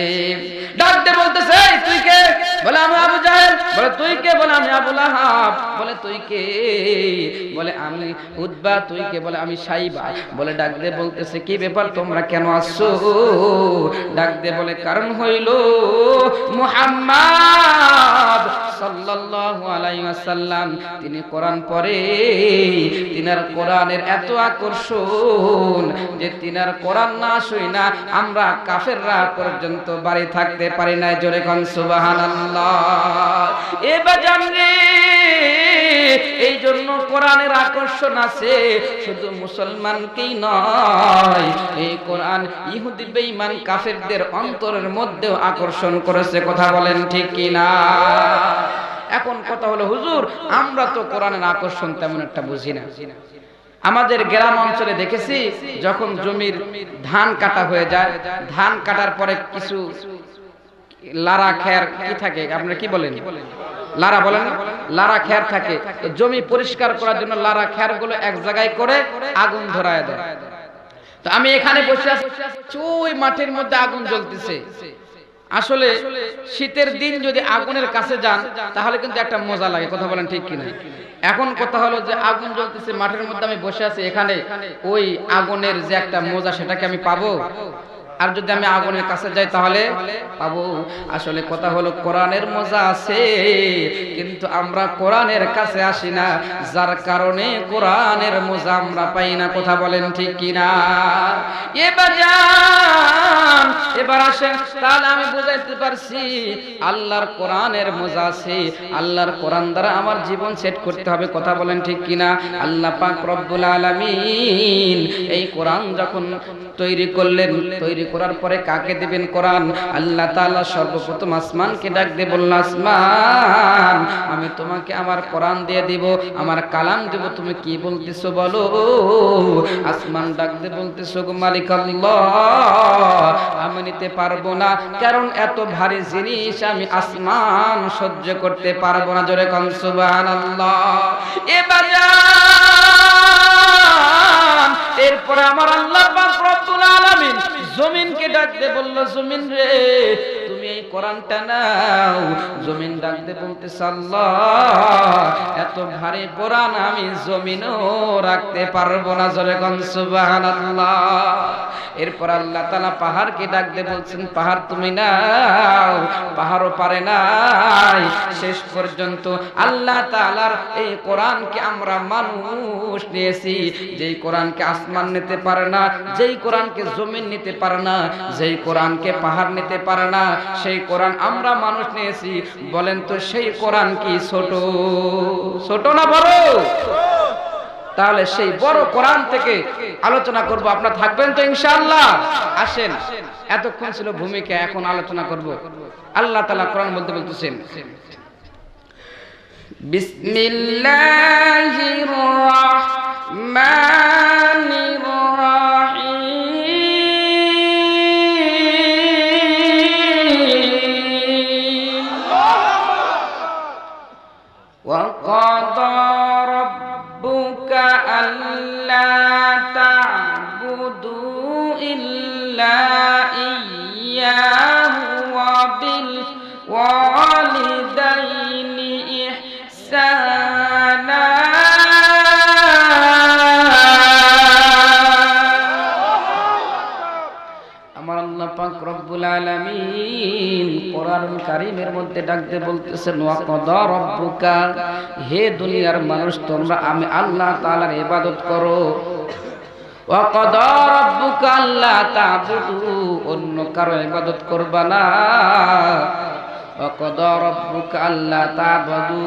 ডাকতে বলতেছে, তুই কে? বলে আমি আবু জাহেল। বলে তুই কে? বলে আমি আবু লাহাব। বলে তুই কে? বলে আমি উতবা। তুই কে? বলে আমি সাইবা। বলে ডাক দিয়ে বলতেছে কি ব্যাপার, তোমরা কেন আসছো? ডাক দিয়ে বলে কারণ হইল মুহাম্মদ সাল্লাল্লাহু আলাইহি ওয়াসাল্লাম তিনি কোরআন পড়ে, তিনার কোরআনের এত আকর্ষণ যে তিনার কোরআন না শুই না আমরা কাফেররা পর্যন্ত বাড়ি থাকতে পারি না। জোরে কোন সুবহানাল্লাহ। এবার জানলে এই জন্য কোরআনের আকর্ষণ আছে শুধু মুসলমানকেই নয়, এই কোরআন ইহুদি বেঈমান কাফেরদের অন্তরের মধ্যেও আকর্ষণ করেছে। কথা বলেন ঠিক কি না? এখন কথা হলো হুজুর আমরা তো কোরআনের আকর্ষণ তেমন একটা বুঝি না। আমাদের গ্রাম অঞ্চলে দেখেছি যখন জমির ধান কাটা হয়ে যায়, ধান কাটার পরে কিছু লারা খের কি থাকে, আপনারা কি বলেন? লারা বলেন না? লারা খের থাকে। জমি পরিষ্কার করার জন্য লারা খের গুলো এক জায়গায় করে আগুন ধরায় দেয়। তো আমি এখানে বসে আছি, ওই মাঠের মধ্যে আগুন জ্বলতেছে। আসলে শীতের দিন যদি আগুনের কাছে যান তাহলে কিন্তু একটা মজা লাগে। কথা বলেন ঠিক কিনা? এখন কথা হলো যে আগুন জ্বলতেছে মাঠের মধ্যে, আমি বসে আছি এখানে, ওই আগুনের যে একটা মজা সেটাকে আমি পাবো? আর যদি আমি আগুনের কাছে যাই তাহলে পাবো। আসলে কথা হলো কোরআনের মজা আছে, কিন্তু আমরা কোরআনের কাছে আসি না, যার কারণে কোরআনের মজা আমরা পাই না। কথা বলেন ঠিক কিনা? এবার আসেন, তাহলে আমি বুঝাইতে পারছি আল্লাহর কোরআনের মজা আছে, আল্লাহর কোরআন দ্বারা আমার জীবন সেট করতে হবে। কথা বলেন ঠিক কিনা? আল্লাহ পাক রব্বুল আলামিন এই কোরআন যখন তৈরি করলেন, তৈরি করার পরে কাকে দিবেন কোরআন? আল্লাহ তাআলা সর্বপ্রথম আসমানকে ডাক দিয়ে বললেন, আসমান আমি তোমাকে আমার কোরআন দিয়ে দিব, আমার কালাম দেব, তুমি কি বলতেছো বলো। আসমান ডাক দিয়ে বলতেছো, গো মালিক আল্লাহ আমি নিতে পারবো না, কারণ এত ভারী জিনিস আমি আসমান সহ্য করতে পারবো না। জোরে কোন সুবহানাল্লাহ। এরপরে আমার আল্লাহ পাক রব্বুল আলামিন জমিনকে ডাক দিয়ে বলল, জমিন রে তুমি এই কোরআনটা নাও। জমিন ডাক দিয়ে বলতেছে, আল্লাহ এত ভারী কোরআন আমি জমিনও রাখতে পারবো না। জোরে কোন সুবহানাল্লাহ। এরপর আল্লাহ তাআলা পাহাড়কে ডাক দিয়ে বলছেন, পাহাড় তুমি নাও। পাহাড়ও পারে নাই। শেষ পর্যন্ত আল্লাহ তাআলার এই কোরআনকে আমরা মানুষ নিয়েছি, যেই কোরআনকে আসমান নিতে পারে না, যেই কোরআনকে জমিন নিতে পারে না, যেই কোরআনকে পাহাড় নিতে পারে না, সেই কোরআন আমরা মানুষ নিয়েছি। বলেন তো সেই কোরআন কি ছোট? ছোট না বড়? তাহলে সেই বড় কোরআন থেকে আলোচনা করব। আপনারা থাকবেন তো ইনশাআল্লাহ? আসেন, এতক্ষণ ছিল ভূমিকা, এখন আলোচনা করব। আল্লাহ তাআলা কোরআন বলতে বলতেছেন, বিসমিল্লাহির রাহমানির রাহিম। ওয়া ক্বাদা রাব্বুকা আল্লা তা'বুদু ইল্লা ইয়্যাহু ওয়া বিল ওয়ালিদাইনি ইহসানা। আমার আল্লাহ পাক রব্বুল আলামিন কোরআনুল কারীমের মধ্যে ডাক দিয়ে বলতেছেন, ওয়া ক্বাদা রাব্বুকা, হে দুনিয়ার মানুষ তোমরা আমি আল্লাহ তাআলার ইবাদত করো। ওয়া ক্বাদা রাব্বুকা আল্লা তা'বুদু, অন্য কারো ইবাদত করবা না। ওয়া ক্বাদা রাব্বুকা আল্লা তা'বুদু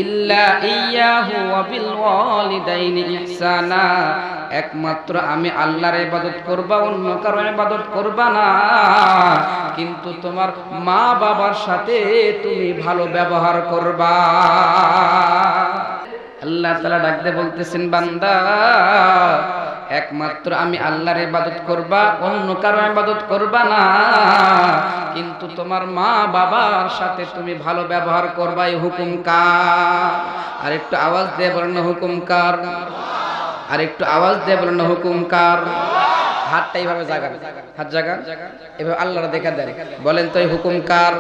ইল্লা ইয়্যাহু ওয়া বিল ওয়ালিদাইনি ইহসানা, একমাত্র আমি আল্লাহর ইবাদত করবা, অন্য কারো ইবাদত করবা না। কিন্তু তোমার মা বাবার সাথে তুমি ভালো ব্যবহার করবা। আল্লাহ তাআলা ডাক দিয়ে বলতেছেন, বান্দা একমাত্র আমি আল্লাহর ইবাদত করবা, অন্য কারো ইবাদত করবা না। কিন্তু তোমার মা বাবার সাথে তুমি ভালো ব্যবহার করবা। এই হুকুম কার? আর একটু আওয়াজ দিয়ে বলেন না হুকুম কার? আর একটু আওয়াজ দিয়ে বলেন না হুকুম কার? হাতটা এইভাবে জাগান, হাত জাগান, এভাবে আল্লাহর দেখা দেন, বলেন তো এই হুকুম কার?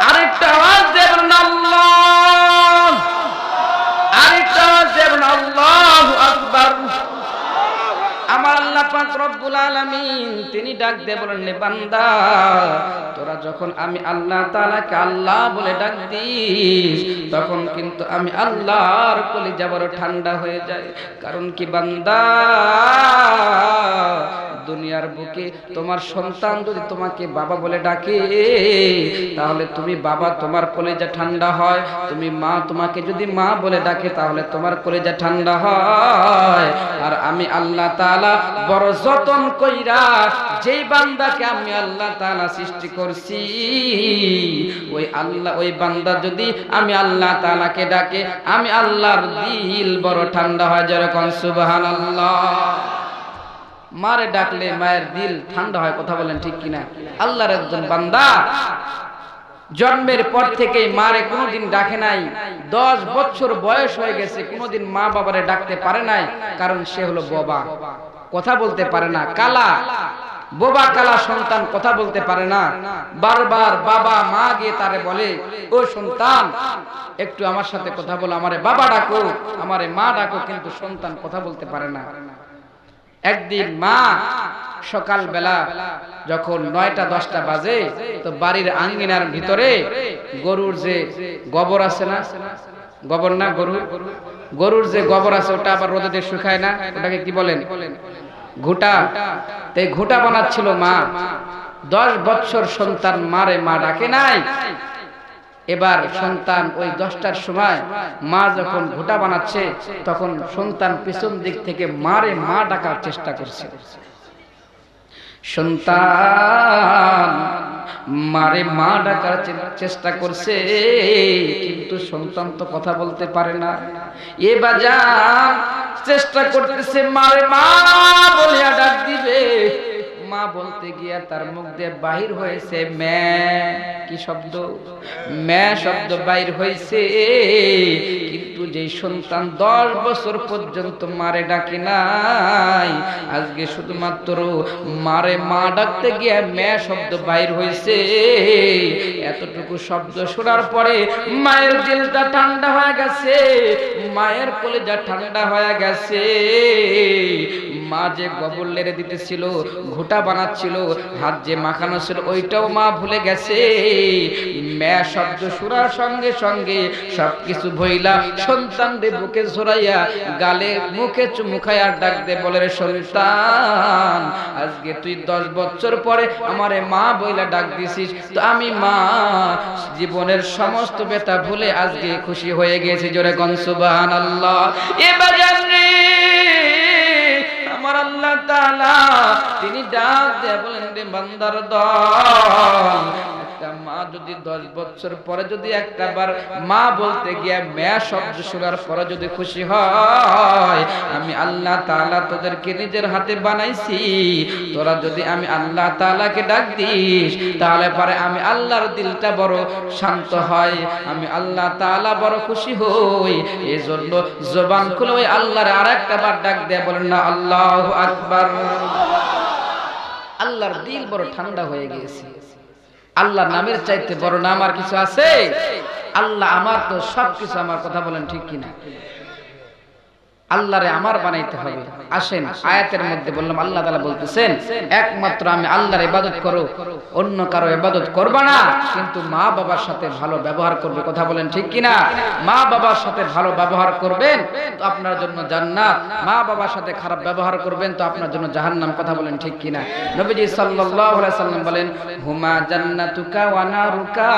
আর একটু আওয়াজ দিয়ে বলেন আল্লাহ। আর একটু আওয়াজ দিয়ে বলেন আল্লাহু আকবার। আমার আল্লাহ পাক রব্বুল আলামিন তিনি ডাক দিয়ে বলেন, বান্দা তোরা যখন আমি আল্লাহ তাআলাকে আল্লাহ বলে ডাক দিস, তখন কিন্তু আমি আল্লাহর কলিজা বড় ঠান্ডা হয়ে যায়। কারণ কি বান্দা, দুনিয়ার বুকে তোমার সন্তান যদি তোমাকে বাবা বলে ডাকে, তাহলে তুমি বাবা, তোমার কলিজা ঠান্ডা হয়। তুমি মা, তোমাকে যদি মা বলে ডাকে, তাহলে তোমার কলিজা ঠান্ডা হয়। আর আমি আল্লাহ তাআলা বড় যতন কইরা যেই বান্দাকে আমি আল্লাহ তাআলা সৃষ্টি করছি, ওই আল্লাহ, ওই বান্দা যদি আমি আল্লাহ তাআলাকে ডাকে, আমি আল্লাহর দিল বড় ঠান্ডা হয়। যেরকম সুবহানাল্লাহ। মারে ডাকলে মায়ের দিল ঠান্ডা হয়। কথা বলেন ঠিক কিনা? আল্লাহর একজন বান্দা জন্মের পর থেকে মারে কোনোদিন ডাকে নাই, 10 বছর বয়স হয়ে গেছে, কোনোদিন মা বাবারে ডাকতে পারে নাই। কারণ সে হলো বোবা, কথা বলতে পারে না, কালা, বোবা কালা সন্তান, কথা বলতে পারে না। বারবার বাবা মা গিয়ে তারে বলে, ও সন্তান একটু আমার সাথে কথা বলো, আমারে বাবা ডাকো, আমারে মা ডাকো, কিন্তু সন্তান কথা বলতে পারে না। একদিন মা সকালবেলা যখন 9টা-10টা বাজে, তো বাড়ির আঙ্গিনার ভিতরে গরুর যে গোবর আছে না, গোবর না গরুর যে গোবর আছে ওটা আবার রোদে শুকায় না, ওটাকে কি বলেন? ঘুটা। তাই ঘুটা বানাচ্ছিল মা। 10 বছর সন্তান মারে মা ডাকে নাই। এবার সন্তান ওই 10টার সময় মা যখন ঘুটা বানাচ্ছে, তখন সন্তান পিছন দিক থেকে মারে মা ডাকার চেষ্টা করছে। সন্তান মারে মা ডাকার চেষ্টা করছে, কিন্তু সন্তান তো কথা বলতে পারে না। এ বাজার চেষ্টা করতেছে মারে মা বলিয়া ডাক দিবে, মা বলতে গিয়া তার মুখ দিয়ে বাহির হয়েছে মে। কি শব্দ? মে শব্দ বাহির হয়েছে। কিন্তু যে সন্তান 10 বছর পর্যন্ত মারে ডাকে নাই, আজকে শুধুমাত্র মারে মা ডাকতে গিয়া মে শব্দ বাহির হয়েছে। এতটুকু শব্দ শোনার পরে মায়ের দিলটা ঠান্ডা হয়ে গেছে, মায়ের কলিজা ঠান্ডা হয়ে গেছে। মা যে গোবর লেড়ে দিতেছিল, ঘুটা বানাচ্ছিল, হাত যে মাখানো ছিল, ওইটাও মা ভুলে গেছে। মে শব্দ শোনার সঙ্গে সঙ্গে সবকিছু ভইলা সন্তানদের বুকে জড়াইয়া গালে মুখে চুমু খাইয়া ডাক দে বলে, রে সন্তান, আজকে তুই 10 বছর পরে আমারে মা বইলা ডাক দিছিস, তো আমি মা জীবনের সমস্ত ব্যথা ভুলে আজকে খুশি হয়ে গেছি। জোরে কোন সুবহানাল্লাহ। এবার আমার আল্লাহ তাআলা তিনি ডাক দিয়ে বলেন, রে বান্দার দল, একটা মা যদি 10 বছর পরে যদি একটা বার মা বলতে গিয়ে মা শব্দ শোনার পরে যদি খুশি হয়, আমি আল্লাহ তাআলা তোদেরকে নিজের হাতে বানাইছি। তোরা যদি আমি আল্লাহ তাআলাকে ডাক দিস, তাহলে পরে আমি আল্লাহর দিলটা বড় শান্ত হয়, আমি আল্লাহ তাআলা বড় খুশি হই। এজন্য জবান খুলে ওই আল্লাহর আরেকটা বার ডাক দিয়ে বলেন না আল্লাহু আকবার। আল্লাহর দিল বড় ঠান্ডা হয়ে গিয়েছে। আল্লাহর নামের চাইতে বড় নাম আর কিছু আছে? আল্লাহ আমার তো সবকিছু। আমার কথা বলেন ঠিক কিনা? আল্লাহরে আমার বানাইতে হবে। আসেন, আয়াতের মধ্যে বললাম আল্লাহ তাআলা বলতেছেন, একমাত্র আমি আল্লাহর ইবাদত করো, অন্য কারো ইবাদত করবা না, কিন্তু মা বাবার সাথে ভালো ব্যবহার করবে। কথা বলেন ঠিক কিনা? মা বাবার সাথে ভালো ব্যবহার করবেন তো আপনার জন্য জান্নাত, মা বাবার সাথে খারাপ ব্যবহার করবেন তো আপনার জন্য জাহান্নাম। কথা বলেন ঠিক কিনা? নবীজি সাল্লাল্লাহু আলাইহি সাল্লাম বলেন, হুমা জান্নাতুকা ওয়া নারুকা,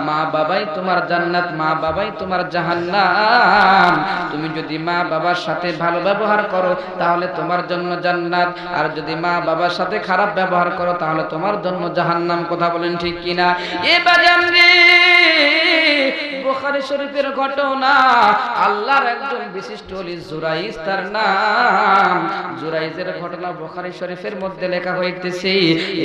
মা বাবাই তোমার জান্নাত, মা বাবাই তোমার জাহান্নাম। তুমি যদি মা বাবার সাথে ভালো ব্যবহার করো তাহলে তোমার জন্য জান্নাত, আর যদি মা বাবার সাথে খারাপ ব্যবহার করো তাহলে তোমার জন্য জাহান্নাম। কথা বলেন ঠিক কিনা? এ বাজান রে, বুখারী শরীফের ঘটনা, আল্লাহর একজন বিশিষ্ট ওলি জুরাইজ তার নাম। জুরাইজের ঘটনা বুখারী শরীফের মধ্যে লেখা হইতেছে।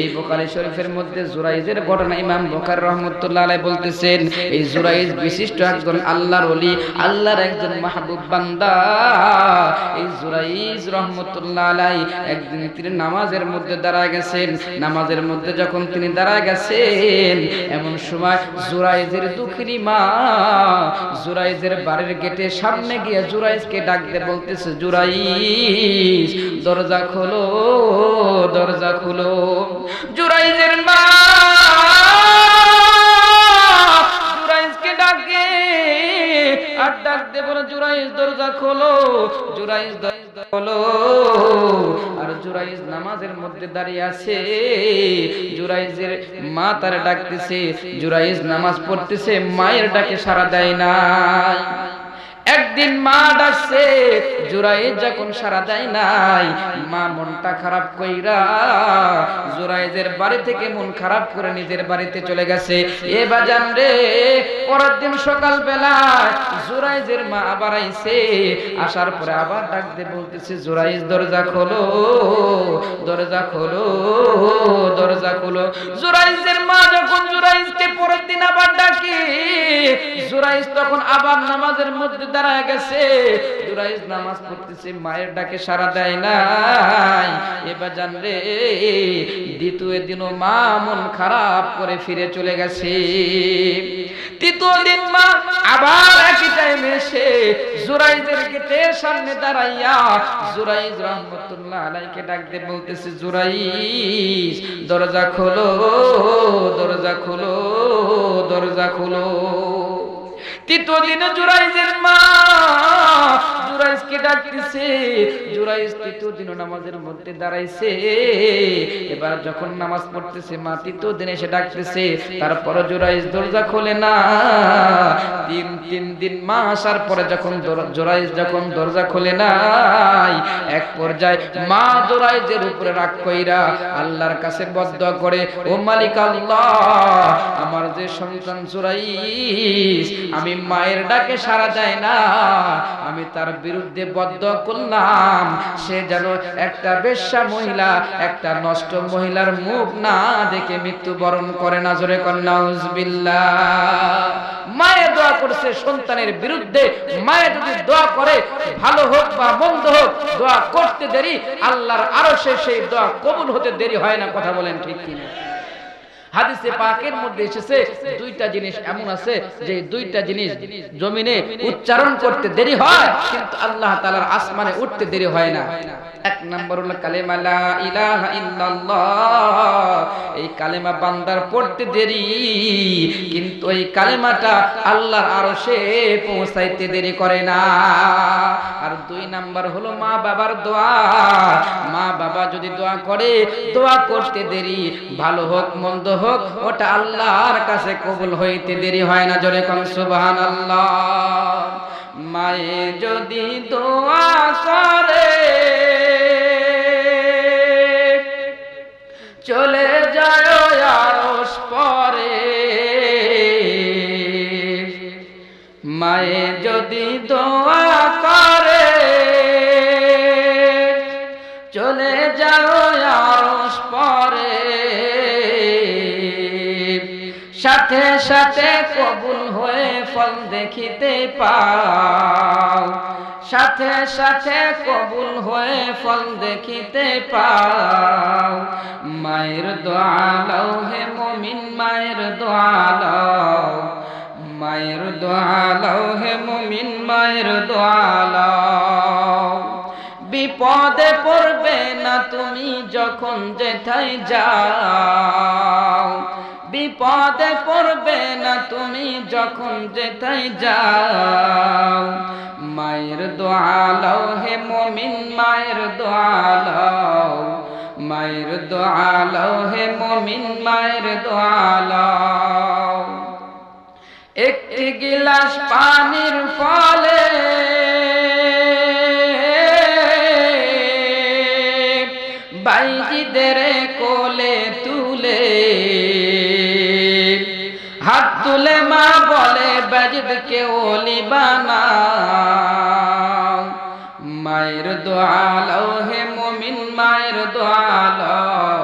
এই বুখারী শরীফের মধ্যে জুরাইজের ঘটনা ইমাম বুখারী রাহমাতুল্লাহ আলাইহি বলতেছেন, এই জুরাইজ বিশিষ্ট একজন আল্লাহর ওলি, আল্লাহর একজন মাহবুব বান্দা। এই জুরাইজ রাহমাতুল্লাহ আলাইহি একদিন তিনি নামাজের মধ্যে দাঁড়ায় গেছেন। নামাজের মধ্যে যখন তিনি দাঁড়ায় গেছেন, এমন সময় জুরাইজের দুঃখিনী মা জুরাইজের বাড়ির গেটের সামনে গিয়ে জুরাইজকে ডাক দিয়ে বলতেছে, জুরাইজ দরজা খোলো, দরজা খোলো। জুরাইজের মা জুরাইজকে ডাকে আর ডাক দিয়ে বলে, জুরাইজ দরজা খোলো, জুরাইজ দরজা খোলো। আর জুরাইজ নামাজের মধ্যে দাঁড়িয়ে আছে। জুরাইজের মা তার ডাকতেছে, জুরাইজ নামাজ পড়তেছে, মায়ের ডাকে সাড়া দেয় না। একদিন মা ডাকছে, জুরাইজ যখন সাড়া দেয় নাই, মা মনটা খারাপ কইরা জুরাইজের বাড়ি থেকে মন খারাপ করে নিজের বাড়িতে চলে গেছে। এ বাজান রে, পরের দিন সকাল বেলা জুরাইজের মা আবার আইছে। আসার পরে আবার ডাক দিয়ে বলতেছে, জুরাইজ দরজা খোলো, দরজা খোলো, দরজা খোলো। জুরাইজের মা যখন জুরাইজকে পরের দিন আবার ডাকে, জুরাইজ তখন আবার নামাজের মধ্যে দাঁড়ায় গেছে, জুরাইজ নামাজ পড়তেছে, মায়ের ডাকে সাড়া দেয় নাই। এবার জান রে, দ্বিতীয় দিনও মা মন খারাপ করে ফিরে চলে গেছে। তৃতীয় দিন মা আবার একই টাইমে এসে জুরাইজের গেটের সামনে দাঁড়াইয়া জুরাইজ রাহমাতুল্লাহ আলাইহিকে ডাক দিয়ে বলতেছে, জুরাইজ দরজা খোলো, দরজা খোলো, দরজা খোলো। তৃতীয় দিনে জুরাইজের মা জুরাইজকে ডাকতেছে, জুরাইজ তৃতীয় দিন নামাজের মধ্যে দাঁড়াইছে। এবার যখন নামাজ পড়তেছে মা তৃতীয় দিনে এসে ডাকতেছে, তারপর জুরাইজ দরজা খোলে না। তিন দিন মা আসার পরে যখন জুরাইজ যখন দরজা খোলে নাই, এক পর্যায়ে মা জুরাইজের উপরে রাগ কইরা আল্লাহর কাছে বদদোয়া করে, ও মালিক আল্লাহ, আমার যে সন্তান জুরাইজ আমি মায়ের ডাকে সাড়া দেয় না, আমি তার বিরুদ্ধে বদদোয়া করলাম, সে যেন একটা বেশ্যা মহিলা, একটা নষ্ট মহিলার মুখ না দেখে মৃত্যুবরণ করে না। জোরে কর নাউজুবিল্লাহ। মায়ে দোয়া করছে সন্তানের বিরুদ্ধে। মায়ে যদি দোয়া করে, ভালো হোক বা মন্দ হোক, দোয়া করতে দেরি, আল্লাহর আরশে সেই দোয়া কবুল হতে দেরি হয় না। কথা বলেন ঠিক কিনা? হাদিসে পাকের মধ্যে এসেছে দুইটা জিনিস এমন আছে যে দুইটা জিনিস জমিনে উচ্চারণ করতে দেরি হয়, কিন্তু আল্লাহ তাআলার আসমানে উঠতে দেরি হয় না। এক নম্বর হলো কালেমা লা ইলাহা ইল্লাল্লাহ। এই কালেমা বান্দার পড়তে দেরি, কিন্তু এই কালেমাটা আল্লাহর আরশে পৌঁছাইতে দেরি করে না। আর দুই নাম্বার হলো মা বাবার দোয়া। মা বাবা যদি দোয়া করে, দোয়া করতে দেরি, ভালো হোক মন্দ হোক, ওটা আল্লাহর কাছে কবুল হইতে দেরি হয় না। জোরে কোন সুবহানাল্লাহ। মায়ে যদি দোয়া করে, চলে যায় আরশ পরে। মায়ে যদি দোয়া করে, চলে যাও আরশ পরে। সাথে সাথে কবুল হয়ে ফল দেখিতে পাও, সাথে সাথে কবুল হয়ে ফল দেখিতে পাও। মায়ের দোয়া লও হে মুমিন, মায়ের দোয়া লও, মায়ের দোয়া লও হে মুমিন, মায়ের দোয়া লও। বিপদে পড়বে না তুমি যখন যেথায় যাও, বিপদে পড়বে না তুমি যখন যেথায় যাও। মায়ের দোয়া লও হে মুমিন, মায়ের দোয়া লও, মায়ের দোয়া লও হে মুমিন, মায়ের দোয়া লও। একটি গিলাস পানির ফলে বাইজিদের কোলে তুলে, হাত তুলে মা বলে বাইজিদকে ওলি বানাও। মায়ের দোয়া লও হে মুমিন, মায়ের দোয়া লও,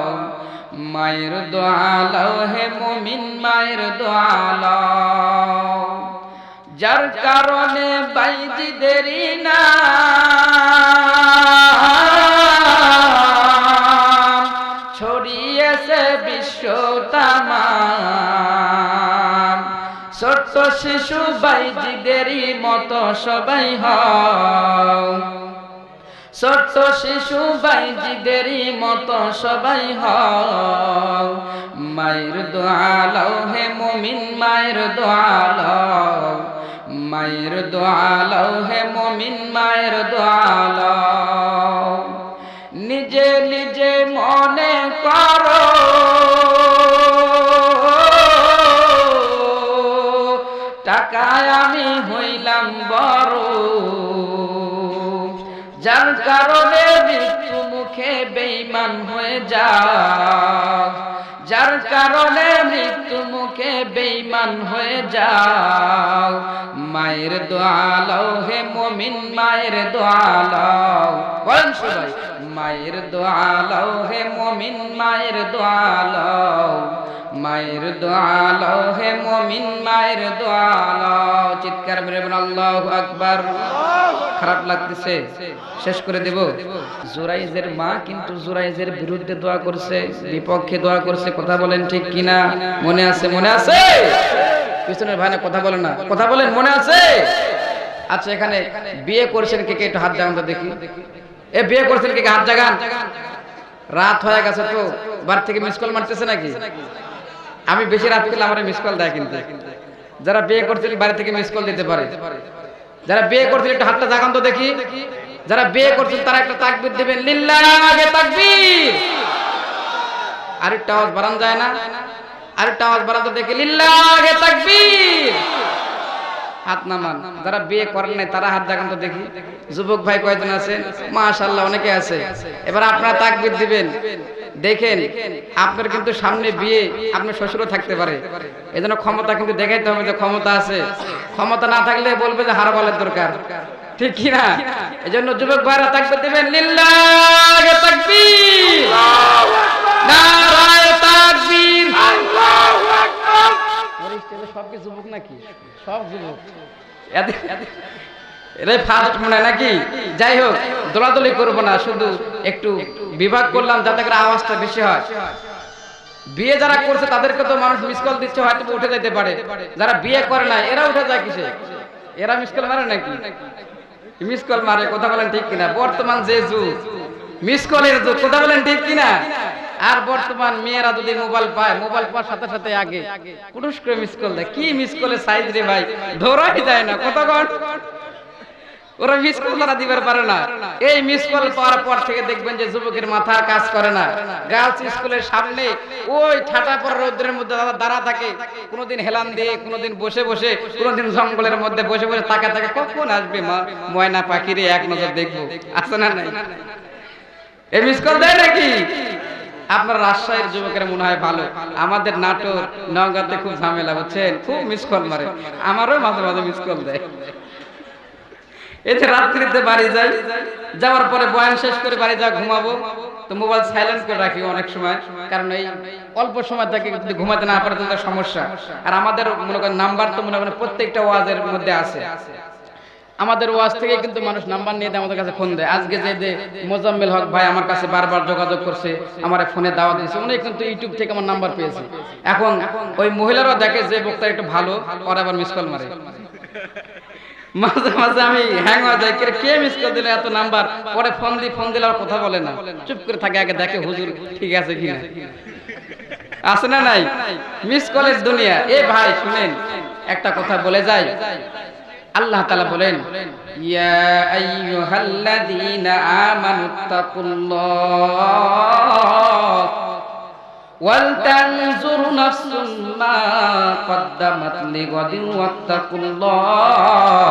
মায়ের দোয়া লও হে মুমিন, মায়ের দোয়া লও। যার কারণে বাইজিদেরই না ছড়িয়েছে বিশ্ব তামাম। ছোট্ট শিশু বাইজিদেরই মতো সবাই হও, ছোট্ট শিশু বাইজিদেরই মতো সবাই হও। মায়ের দোয়া লও হে মুমিন, মায়ের দোয়া লও, মায়ের দোয়া লও হে মুমিন, মায়ের দোয়া লও। নিজে নিজে মনে করো টাকায় আমি হইলাম বড়, যার কারণে মৃত্যু মুখে বেঈমান হয়ে যাও, যার কারণে মৃত্যু মুখে বেঈমান হয়ে যাও। মায়ের দোয়া লও হে মুমিন, মায়ের দোয়া লও। বলেন সবাই, মায়ের দোয়া লও হে মুমিন, মায়ের দোয়া লও, মায়ের দোয়া লও হে মুমিন মায়ের দোয়া লও চিৎকার মেরে বলেন আল্লাহু আকবার খারাপ লাগতেছে শেষ করে দেব জুরাইজের মা কিন্তু জুরাইজের বিরুদ্ধে দোয়া করছে বিপক্ষে দোয়া করছে কথা বলেন ঠিক কিনা মনে আছে পিছনের ভাই না কথা বলেন না কথা বলেন মনে আছে আচ্ছা এখানে বিয়ে করেছেন কে কে একটু হাত জাগান তো দেখি এ বিয়ে করেছেন কে কে হাত জাগান রাত হয়ে গেছে তো বার থেকে মিস কল মারতেছে নাকি আমি বেশি রাত করলে আমার মিস কল দেয় কিন্তু যারা বিয়ে করছেন বাড়ি থেকে মিস কল দিতে পারে যারা বিয়ে করছেন একটু হাতটা জাগান তো দেখি যারা বিয়ে করছেন তারা একটা তাকবীর দিবেন লিল্লাহি তাকবীর আরেকটা আওয়াজ বাড়ান যায় না আরেকটা আওয়াজ বাড়ান তো দেখি লিল্লাহি তাকবীর হাত নামান যারা বিয়ে করেন নাই তারা হাত জাগান তো দেখি যুবক ভাই কয়জন আছেন মাশাআল্লাহ অনেকে আছে এবার আপনারা তাকবীর দিবেন দেখেন আপনার কিন্তু সামনে বিয়ে আপনার শ্বশুরও থাকতে পারে এজন্য ক্ষমতা কিন্তু দেখাইতে হবে যে ক্ষমতা আছে ক্ষমতা না থাকলে বলবে যে হারবালের দরকার ঠিক কি না এজন্য যুবক ভাইরা তাকবীর দিবেন লিল্লাহি তাকবীর আল্লাহু আকবার নারায়ে তাকবীর আল্লাহু আকবার ওই স্টেজে সব কি যুবক নাকি সব যুবক এরাই ফার্স্ট মনে নাকি যাই হোক দোলাদলি করব না শুধু একটু বিভাগ করলাম যাতে করে আওয়াজটা বেশি হয় বিয়ে যারা করছে তাদেরকে তো মানুষ মিস কল দিচ্ছে হয়তো উঠে যেতে পারে যারা বিয়ে করে না এরা উঠে যায় কিসে এরা মিস কল মারে নাকি মিস কল মারে কথা বলেন ঠিক কিনা বর্তমান যে যুগ মিস কলের যুগ কথা বলেন ঠিক কিনা আর বর্তমান মেয়েরা যদি মোবাইল পায় মোবাইল পাওয়ার সাথে সাথে আগে পুরুষ করে মিস কল দেয় কি মিস কলের সাইজ রে ভাই ধরাই যায় না কথা কন ওরা মিস কল তারা দিবার পারে না এই মিস কল পাওয়ার পর থেকে দেখবেন যে যুবকের মাথার কাজ করে না গার্লস স্কুলের সামনে ওই ঠাটা পড়া রৌদ্রের মধ্যে দাঁড়া থাকে কোনোদিন হেলান দিয়ে কোনোদিন বসে বসে কোনোদিন জঙ্গলের মধ্যে বসে বসে তাকা তাকা কখন আসবে ময়না পাখি রে এক নজর দেখবো আছে না নাই এই মিস কল দেয় নাকি আপনার রাজশাহীর যুবকেরা মনে হয় ভালো আমাদের নাটোর নওগাঁতে খুব ঝামেলা বুঝছেন খুব মিস কল মারে আমারও মাঝে মাঝে মিস কল দেয় এই যে রাত্রিতে বাড়ি যাই যাওয়ার পরে বয়ান শেষ করে বাড়ি যা ঘুমাবো তো মোবাইল সাইলেন্ট করে রাখি অনেক সময় কারণ এই অল্প সময় থেকে যদি ঘুমাতে না পারে তাহলে সমস্যা আর আমাদের মনে করেন নাম্বার তো মনে করেন প্রত্যেকটা ওয়াজের মধ্যে আছে আমাদের ওয়াজ থেকে কিন্তু মানুষ নাম্বার নিয়ে আমাদের কাছে ফোন দেয় আজকে যে মোজাম্মেল হক ভাই আমার কাছে বারবার যোগাযোগ করছে আমার ফোনে দাওয়াত দিয়েছে উনি কিন্তু ইউটিউব থেকে আমার নাম্বার পেয়েছে এখন ওই মহিলারা দেখে যে বক্তা একটু ভালো ওরা আবার মিস কল মারে মাঝে মাঝে আমি হ্যাং হয়ে যাই কে মিস কল দিলে এত নাম্বার পরে ফোন দিলে আর কথা বলে না চুপ করে থাকে আগে দেখে হুজুর ঠিক আছে কিনা আছে না নাই মিস কলের দুনিয়া এ ভাই শুনেন একটা কথা বলে যাই আল্লাহ তাআলা বলেন ইয়া আইয়ুহাল্লাযীনা আমানুত্তাকুল্লাহ ওয়াল তানজুর নাফসুম মা কদ্দামাত লিগাদিন ওয়াত্তাকুল্লাহ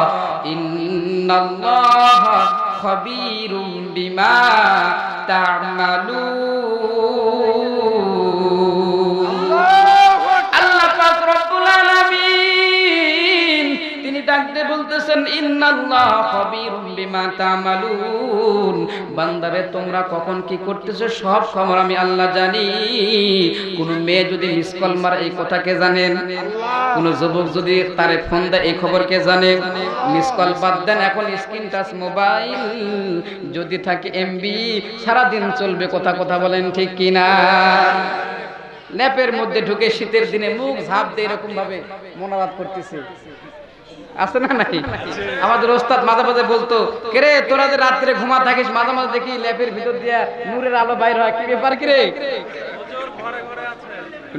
ইন্নাল্লাহা খাবীরুম বিমা তা'মালুন আল্লাহ পাক রব্বুল আলামিন তিনি ডাকতে বলতেছেন ইন্নাল্লাহা খাবীরুম বিমা তা'মালুন বান্দারে তোমরা কখন কি করতেছো সব খবর আমি আল্লাহ জানি কোন মেয়ে যদি মিস কল মারে এই কথা কে জানেন কোন যুবক যদি তারে ফোন দেয় এই খবর কে জানে মিস কল বাদ দেন এখন স্ক্রিন টাচ মোবাইল যদি থাকে এমবি সারা দিন চলবে কথা বলেন ঠিক কিনা ল্যাপের মধ্যে ঢুকে শীতের দিনে মুখ ঝাঁপ দিয়ে এরকম ভাবে মোনাজাত করতেছে আছে না নাই আমাদের ওস্তাদ মাঝে মাঝে বলতো কেরে তোরা যে রাত্রে ঘুমা থাকিস মাঝে মাঝে দেখি ল্যাপের ভিতর দিয়া নূরের আলো বাইর হয় কি ব্যাপার কি রে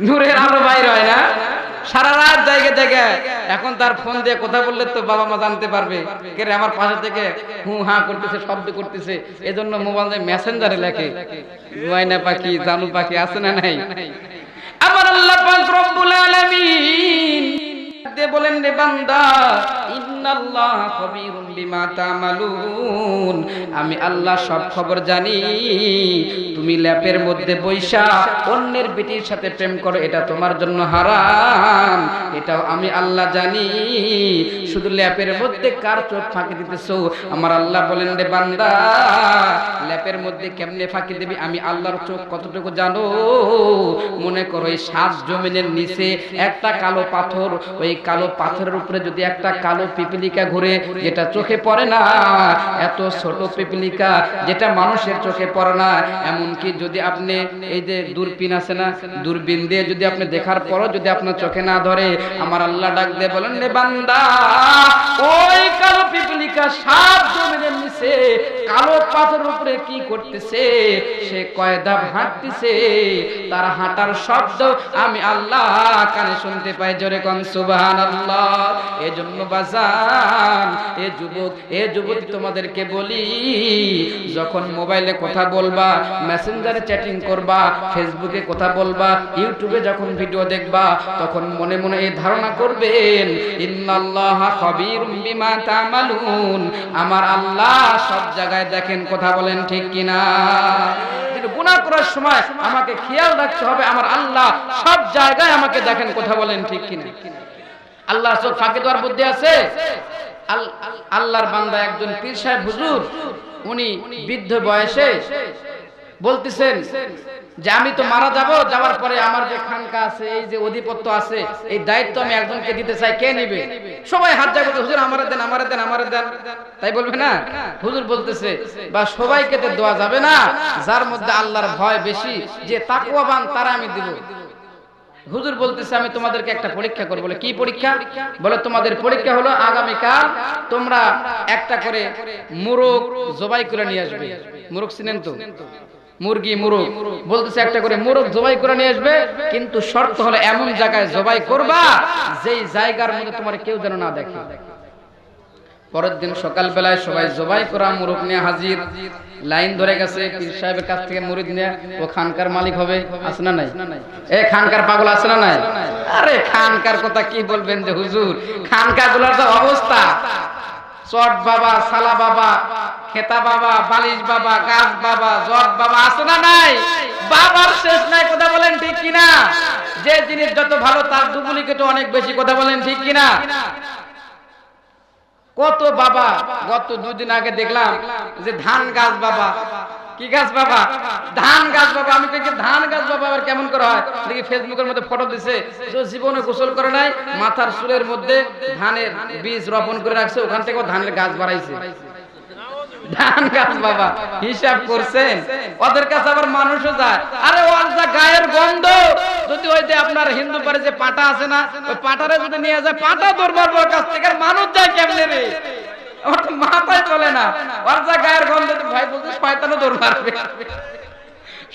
নূরের আলো বাইর হয় না সারা রাত জায়গায় এখন তার ফোন দিয়ে কথা বললে তো বাবা মা জানতে পারবে কেরে আমার পাশে থেকে হু হা করতেছে শব্দ করতেছে এজন্য মোবাইলে মেসেঞ্জারে লেখে ময়না পাখি জানু পাখি আছে না নাই আমার আল্লাহ পাক রব্বুল আলামিন বলেন রে বান্দা ইন্নাল্লাহা খাবীরুম বিমা তা'মালুন, আমি আল্লাহ সব খবর জানি। তুমি ল্যাপের মধ্যে বৈশা অন্যের বেটির সাথে প্রেম করো, এটা তোমার জন্য হারাম, এটাও আমি আল্লাহ জানি। শুধু ল্যাপের মধ্যে কার চোখ ফাঁকি দিতেছো? আমার আল্লাহ বলেন, রে বান্দা, ল্যাপের মধ্যে কেমনে ফাঁকি দিবি? আমি আল্লাহর চোখ কতটুকু জানো? মনে করো এই 7 জমিনের নিচে একটা কালো পাথর, ওই কালো পাথরের উপরে যদি একটা কালো পিপিলিকা ঘুরে, যেটা চোখে পড়ে না, এত ছোট পিপিলিকা যেটা মানুষের চোখে পড়ে না, এমনকি যদি আপনি এই যে দূরবীন আছে না, দূরবীন দিয়ে যদি আপনি দেখার পরও যদি আপনার চোখে না ধরে, আমার আল্লাহ ডাক দিয়ে বলেন, রে বান্দা, ওই কালো পিপিলিকা 7 জমিনের নিচে কালো পাথরের উপরে কি করতেছে? সে কয় ধাপ হাঁটতেছে, তার হাঁটার শব্দ আমি আল্লাহ কানে শুনতে পাই। জোরে কোন সুবহানাল্লাহ। এজন্য বাজান, এ যুবক, এ যুবতী, তোমাদেরকে বলি, যখন মোবাইলে কথা বলবা, মেসেঞ্জারে চ্যাটিং করবা, ফেসবুকে কথা বলবা, ইউটিউবে যখন ভিডিও দেখবা, তখন মনে মনে এই ধারণা করবেন, ইন্নাল্লাহা খাবীরুম বিমা তা'মালুন, আমার আল্লাহ সব জায়গায় দেখেন। কথা বলেন ঠিক কিনা? গুনাহ করার সময় আমাকে খেয়াল রাখতে হবে, আমার আল্লাহ সব জায়গায় আমাকে দেখেন। কথা বলেন ঠিক কিনা? আল্লাহ চোখ ফাঁকি দেওয়ার বুদ্ধি আছে? আল্লাহর বান্দা একজন পীর সাহেব হুজুর, উনি বৃদ্ধ বয়সে বলতেছেন যে আমি তো মারা যাব, যাওয়ার পরে আমার যে খানকা আছে, এই যে অধিপত্য আছে, এই দায়িত্ব আমি একজনকে দিতে চাই, কে নেবে? সবাই হাত জাগাবে, হুজুর আমারে দেন, আমারে দেন, আমারে দেন। তাই বলবে না? হুজুর বলতেছে, বা সবাইকে তো দেওয়া যাবে না, যার মধ্যে আল্লাহর ভয় বেশি, যে তাকওয়াবান, তারা আমি দিব। হুজুর বলতেছে, আমি তোমাদেরকে একটা পরীক্ষা করব। বলে কি পরীক্ষা? বলে তোমাদের পরীক্ষা হলো আগামীকাল তোমরা একটা করে মুরগ জবাই করে নিয়ে আসবে। মুরগ চিনেন তো? মুরগি, মুরগ। বলতেছে একটা করে মুরগ জবাই করে নিয়ে আসবে, কিন্তু শর্ত হলো এমন জায়গায় জবাই করবা যেই জায়গার মধ্যে তোমার কেউ যেন না দেখে। পরের দিন সকাল বেলায় সবাই জবাই করা মুরগ নিয়ে হাজির, লাইন ধরে গেছে। পীর সাহেবের কাছ থেকে মুরিদ নিয়ে, ও খানকার মালিক হবে, আছে না নাই? এ খানকার পাগল আছে না নাই? আরে খানকার কথা কি বলবেন যে হুজুর, খানকা গুলার তো অবস্থা, চট বাবা, সালা বাবা, খেতা বাবা, বালিশ বাবা, গাছ বাবা, জট বাবা, আছে না নাই? বাবার শেষ নাই। কথা বলেন ঠিক কিনা? যে জিনিস যত ভালো তার ডুপ্লিকেট অনেক বেশি। কথা বলেন ঠিক কিনা? কত বাবা! গত 2 দিন আগে দেখলাম যে ধান গাছ বাবা। কি গাছ বাবা? ধান গাছ বাবা। আমি দেখি ধান গাছ বাবা আবার কেমন করে হয়? দেখি ফেসবুকের মধ্যে ফটো দিছে, যে জীবনে গোসল করে নাই, মাথার চুলের মধ্যে ধানের বীজ রোপণ করে রাখছে, ওখান থেকে ধানের গাছ বাড়াইছে। ধান গাছ বাবা, হিসাব করছেন? ওদের কাছে আবার মানুষও যায়। আরে ওর যা গায়ের গন্ধ, যদি ওই যে আপনার হিন্দু পারে যে পাটা আছে না, ওই পাটারে যদি নিয়ে যায়, পাটা দরবার কাছ থেকে মানুষ যায় কেমনে রে? আমার তো মাথায় চলে না। ওর যা গায়ের গন্ধ, ভাই বলতে শয়তানও দৌড় মারবে।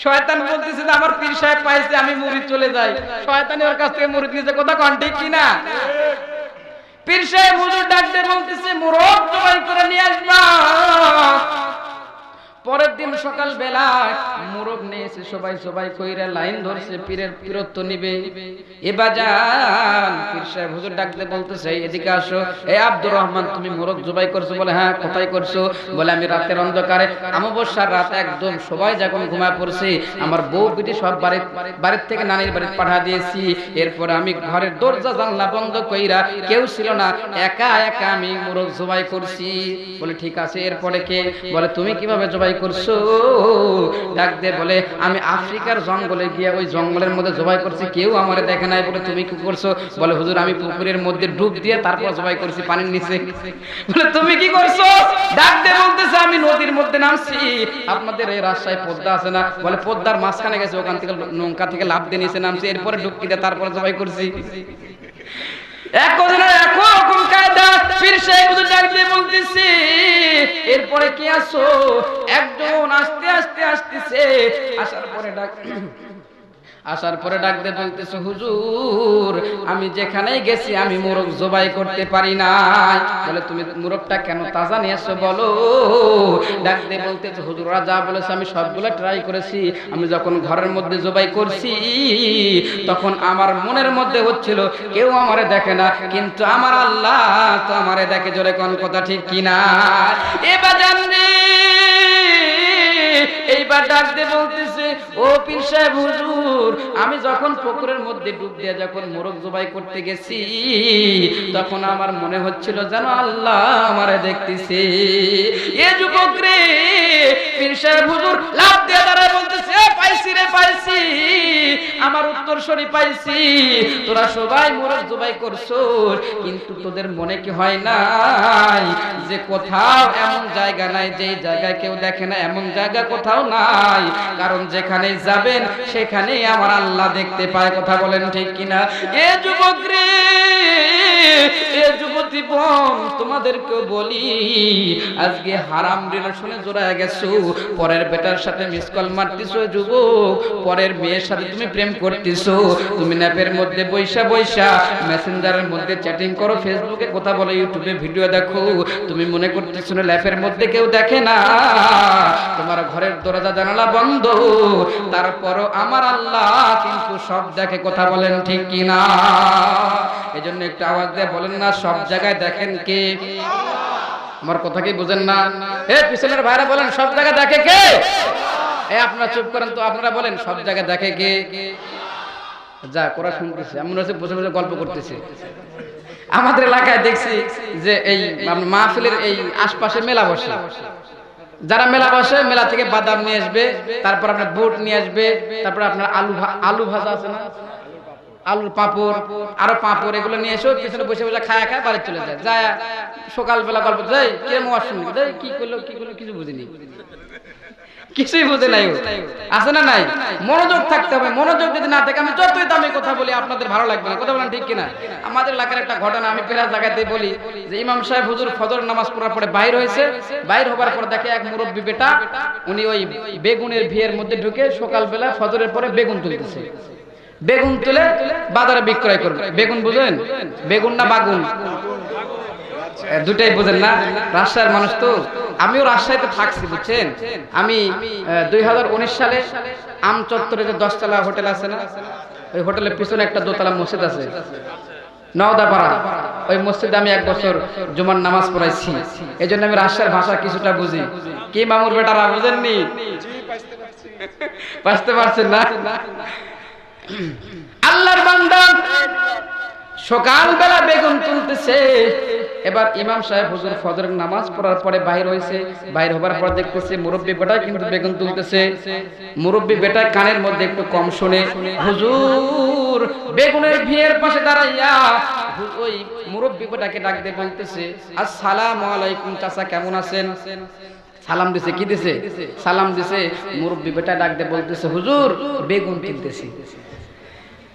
শয়তান বলতেছে যে আমার পীর সাহেব পাইছে, আমি মুরিদ চলে যাই। শয়তানি ওর কাছ থেকে মুরিদ নিয়েছে। কথা কন ঠিক কিনা? পীর সাহেব হুজুর ডাক দিয়ে বলতেছে, মুরগ জবাই করে নিয়ে আসবা। পরের দিন সকাল বেলা মুরগ নিয়েছে, সবাই সবাই কইরা লাইন ধরছে, পীরের পীরত্ব নিবে। এবার যান পীর সাহেব হুজুর ডাকতে বলতেছে, এদিকে আসো। এ আব্দুর রহমান, তুমি মুরগ জবাই করছো? বলে হ্যাঁ। কোথায় করছো? বলে আমি রাতের অন্ধকারে, অমাবস্যার রাত, একদম সবাই যখন ঘুমায় পড়ছে, আমার বউ বিটি সব বাড়ির থেকে নানির বাড়ি পাঠা দিয়েছি। এরপর আমি ঘরের দরজা জানলা বন্ধ কইরা, কেউ ছিল না, একা একা আমি মুরগ জবাই করছি। বলে ঠিক আছে, এরপরে কে? বলে তুমি কিভাবে জবাই করছো? ডাক দিয়ে বলে আমি আফ্রিকার জঙ্গলে গিয়ে ওই জঙ্গলের মধ্যে জবাই করছি, কেউ আমারে দেখে নাই। বলে তুমি কি করছো? বলে হুজুর আমি পুকুরের মধ্যে ডুব দিয়ে তারপর জবাই করছি, পানির নিচে। বলে তুমি কি করছো? ডাক দিয়ে বলতেছে আমি নদীর মধ্যে নামছি। আপনাদের এই রাজশাহী পদ্মা আছে না? বলে পদ্মার মাঝখানে গেছে, ওখান থেকে নৌকা থেকে লাফ দিয়ে নিচে নামছি, এরপরে ডুবকি দিয়ে তারপর জবাই করছি। একরকম কায়দা পীর সাহেব হুজুর ডাক দিয়ে বলতেছি, এরপরে কি আসো? একজন আস্তে আস্তে আসতেছে, আসার পরে ডাক আসার পরে ডাক দিয়ে বলতেছে, হুজুর আমি যেখানেই গেছি আমি মোরগ জবাই করতে পারি না। বলে তুমি মোরগটা কেন তাজা নিয়ে এসছো বলো। ডাক দিয়ে বলতেছে, হুজুররা যা বলেছে আমি সবগুলো ট্রাই করেছি। আমি যখন ঘরের মধ্যে জবাই করছি তখন আমার মনের মধ্যে হচ্ছিল কেউ আমারে দেখে না, কিন্তু আমার আল্লাহ তো আমারে দেখে। জোরে কোন কথা ঠিক কিনা? এবার জানবে এইবার ডাক দিয়ে বলতেছে, ও পীর সাহেব হুজুর আমি যখন পুকুরের মধ্যে ডুব দিয়ে যখন মোরগ জবাই করতে গেছি তখন আমার মনে হচ্ছিল যেন আল্লাহ আমারে দেখতেছে। এ যুবক রে, পীর সাহেব হুজুর লাফ দিয়ে দাঁড়ায় বলতেছে, পাইছি রে পাইছি, আমার উত্তরসূরি পাইছি। তোরা সবাই মোরগ জবাই করছো, কিন্তু তোদের মনে কি হয় নাই যে কোথাও এমন জায়গা নাই যেই জায়গায় কেউ দেখে না? এমন জায়গা কোথাও নাই, কারণ যেখানে যাবেন সেখানেই আমার আল্লাহ দেখতে পায়। কথা বলেন ঠিক কিনা? এ যুবক রে, এ যুবতী বোন, তোমাদেরকেও বলি আজকে হারাম রিলেশনে জড়ায় গেছো, পরের বেটার সাথে মিস কল মারতেছো যুবক, পরের মেয়ের সাথে তুমি প্রেম করতেছো, তুমি ন্যাপের মধ্যে বৈশা বৈশা মেসেঞ্জারের মধ্যে চ্যাটিং করো, ফেসবুকে কথা বলো, ইউটিউবে ভিডিও দেখো, তুমি মনে করতেছো না ল্যাপের মধ্যে কেউ দেখে না, তোমার ঘরের দরজা জানালা বন্ধ, তারপরও আমার আল্লাহ কিন্তু সব দেখে। কথা বলেন ঠিক কিনা? এজন্য একটু আওয়াজ দিয়ে বলেন না, সব জায়গায় দেখেন কে? আমার কথা কি বুঝেন না? এ পিছনের ভাইরা বলেন, সব জায়গায় দেখে কে? এ আপনারা চুপ করেন তো, আপনারা বলেন সব জায়গায় দেখে কে? যা কোরা শুনতেছে, এমন হচ্ছে বসে বসে গল্প করতেছে। আমাদের এলাকায় দেখছি যে এই মাহফিলের এই আশপাশে মেলা বসে, যারা মেলা বসে মেলা থেকে বাদাম নিয়ে আসবে, তারপর আপনার বুট নিয়ে আসবে, তারপর আপনার আলু ভাজা আছে না, আলুর পাঁপড়, আরো পাঁপড়, এগুলো নিয়ে এসে পিছনে বসে বসে খায় বাড়ি চলে যায়। যায় সকালবেলা গল্প, যাই কে মোয়া শুনি, কি করলো কিছু বুঝিনি, কিছুই বুঝে নাই, আছে না নাই? মনোযোগ থাকতে হবে, মনোযোগ যদি না থাকে আমি যতই দামি কথা বলি আপনাদের ভালো লাগবে না। কথা বলেন ঠিক কিনা? আমাদের এলাকার একটা ঘটনা আমি প্রায় জায়গাতে বলি যে ইমাম সাহেব হুজুর ফজর নামাজ পড়ার পরে বাইর হয়েছে, বাইর হবার পর দেখে এক মুরব্বী বেটা উনি ওই বেগুনের ভিড়ের মধ্যে ঢুকে সকালবেলা ফজরের পরে বেগুন তুলতেছে। বেগুন তুলে বাজারে বিক্রয় করবে। বেগুন বুঝেন? বেগুন না বাগুন? দুটাই বুঝেন না? রাজশাহীর মানুষ তো, আমিও রাজশাহীতে থাকছি বুঝছেন। আমি 2019 সালে আম চত্বরে যে 10তলা হোটেল আছে না, ওই হোটেলের পিছনে একটা দোতলা মসজিদ আছে নওদাপাড়া, ওই মসজিদে আমি 1 বছর জুমার নামাজ পড়াইছি। এই জন্য আমি রাজশাহীর ভাষা কিছুটা বুঝি। কি মামুর বেটারা বুঝেননি? বুঝতে পারছেন না? আল্লাহর বান্দা সকালবেলা বেগুন তুলতেছে। এবার ইমাম সাহেব হুজুর ফজরের নামাজ পড়ার পরে বাইর হয়েছে, বাইর হবার পর দেখতেছে মুরব্বী বেটা কিন্তু বেগুন তুলতেছে। মুরব্বী বেটা কানের মধ্যে একটু কম শুনে, হুজুর বেগুনের ভিড়ের পাশে দাঁড়াইয়া ওই মুরব্বী বেটাকে ডাক দিয়ে বলতেছে, আসসালামু আলাইকুম চাচা, কেমন আছেন? সালাম দিছে। কি দিছে? সালাম দিছে। মুরব্বী বেটা ডাক দিয়ে বলতেছে, হুজুর বেগুন তুলতেছি।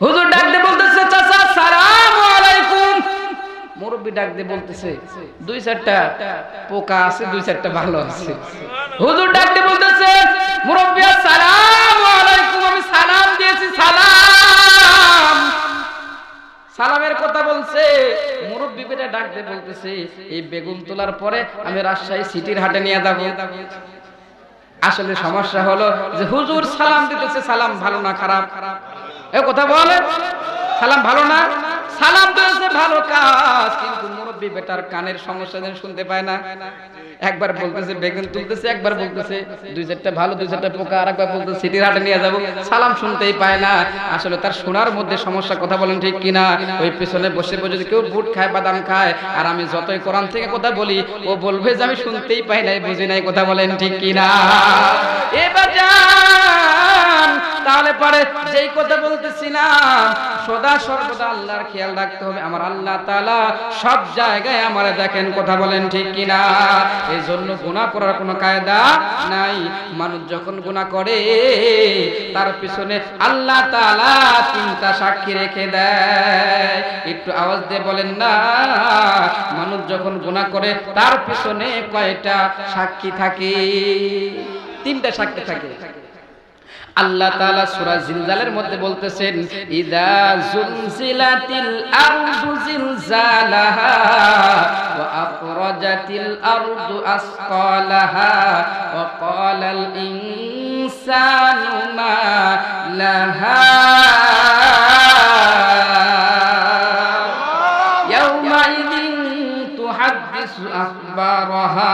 হুজুর ডাক দিয়ে বলতেছে, চাচা আসসালামু আলাইকুম। মুরব্বী ডাক দিয়ে বলতেছে, 2-4টা পোকা আছে, 2-4টা ভালো আছে। হুজুর ডাক দিয়ে বলতেছে, মুরব্বী আসসালামু আলাইকুম, আমি সালাম দিয়েছি, সালাম। সালামের কথা বলছে। মুরব্বী বেটা ডাক দিয়ে বলতেছে, এই বেগুন তোলার পরে আমি রাজশাহী সিটির হাটে নিয়ে যাব। আসলে সমস্যা হলো যে হুজুর সালাম দিতেছে, সালাম ভালো না খারাপ? এ কথা বলে, সালাম ভালো না? সালাম দিতেছে ভালো কাজ, কিন্তু মুরব্বী বেটার কানের সমস্যা শুনতে পায় না। একবার বলতেছে বেগুন তুলতেছে, একবার বলতেছে 2-4টা ভালো, 2-4টা পোকা, আর একবার বলতেছে সিটির হাটে নিয়ে যাবো। সালাম শুনতেই পায় না। আসলে তার শোনার মধ্যে সমস্যা। কথা বলেন ঠিক কিনা? ওই পেছনে বসে বসে যদি কেউ বুট খায়, বাদাম খায়, আর আমি যতই কোরআন থেকে কথা বলি ও বলবে যে আমি শুনতেই পাই নাই, বুঝি নাই। কথা বলেন ঠিক কিনা? এবার তাহলে পরে যেই কথা বলতেছিলাম, সদা সর্বদা আল্লাহর খেয়াল রাখতে হবে। আমার আল্লাহ তাআলা সব জায়গায় আমারে দেখেন। কথা বলেন ঠিক কিনা? এই জন্য গুনাহ করার কোনো কায়দা নাই। মানুষ যখন গুনাহ করে তার পিছনে আল্লাহ তাআলা 3টা সাক্ষী রেখে দেয়। একটু আওয়াজ দিয়ে বলেন না, মানুষ যখন গুনাহ করে তার পিছনে কয়টা সাক্ষী থাকে? 3টা সাক্ষী থাকে। আল্লাহ তাআলা সূরা জিলজালের মধ্যে বলতেছেন ইযা জুলজিলাতিল আরদু জিলজালাহা ওয়া আখরাজাতিল আরদু আসকালাহা ওয়া ক্বালাল ইনসানু মা লাহা ইয়াওমাইযিন তুহাদ্দিসু আখবারাহা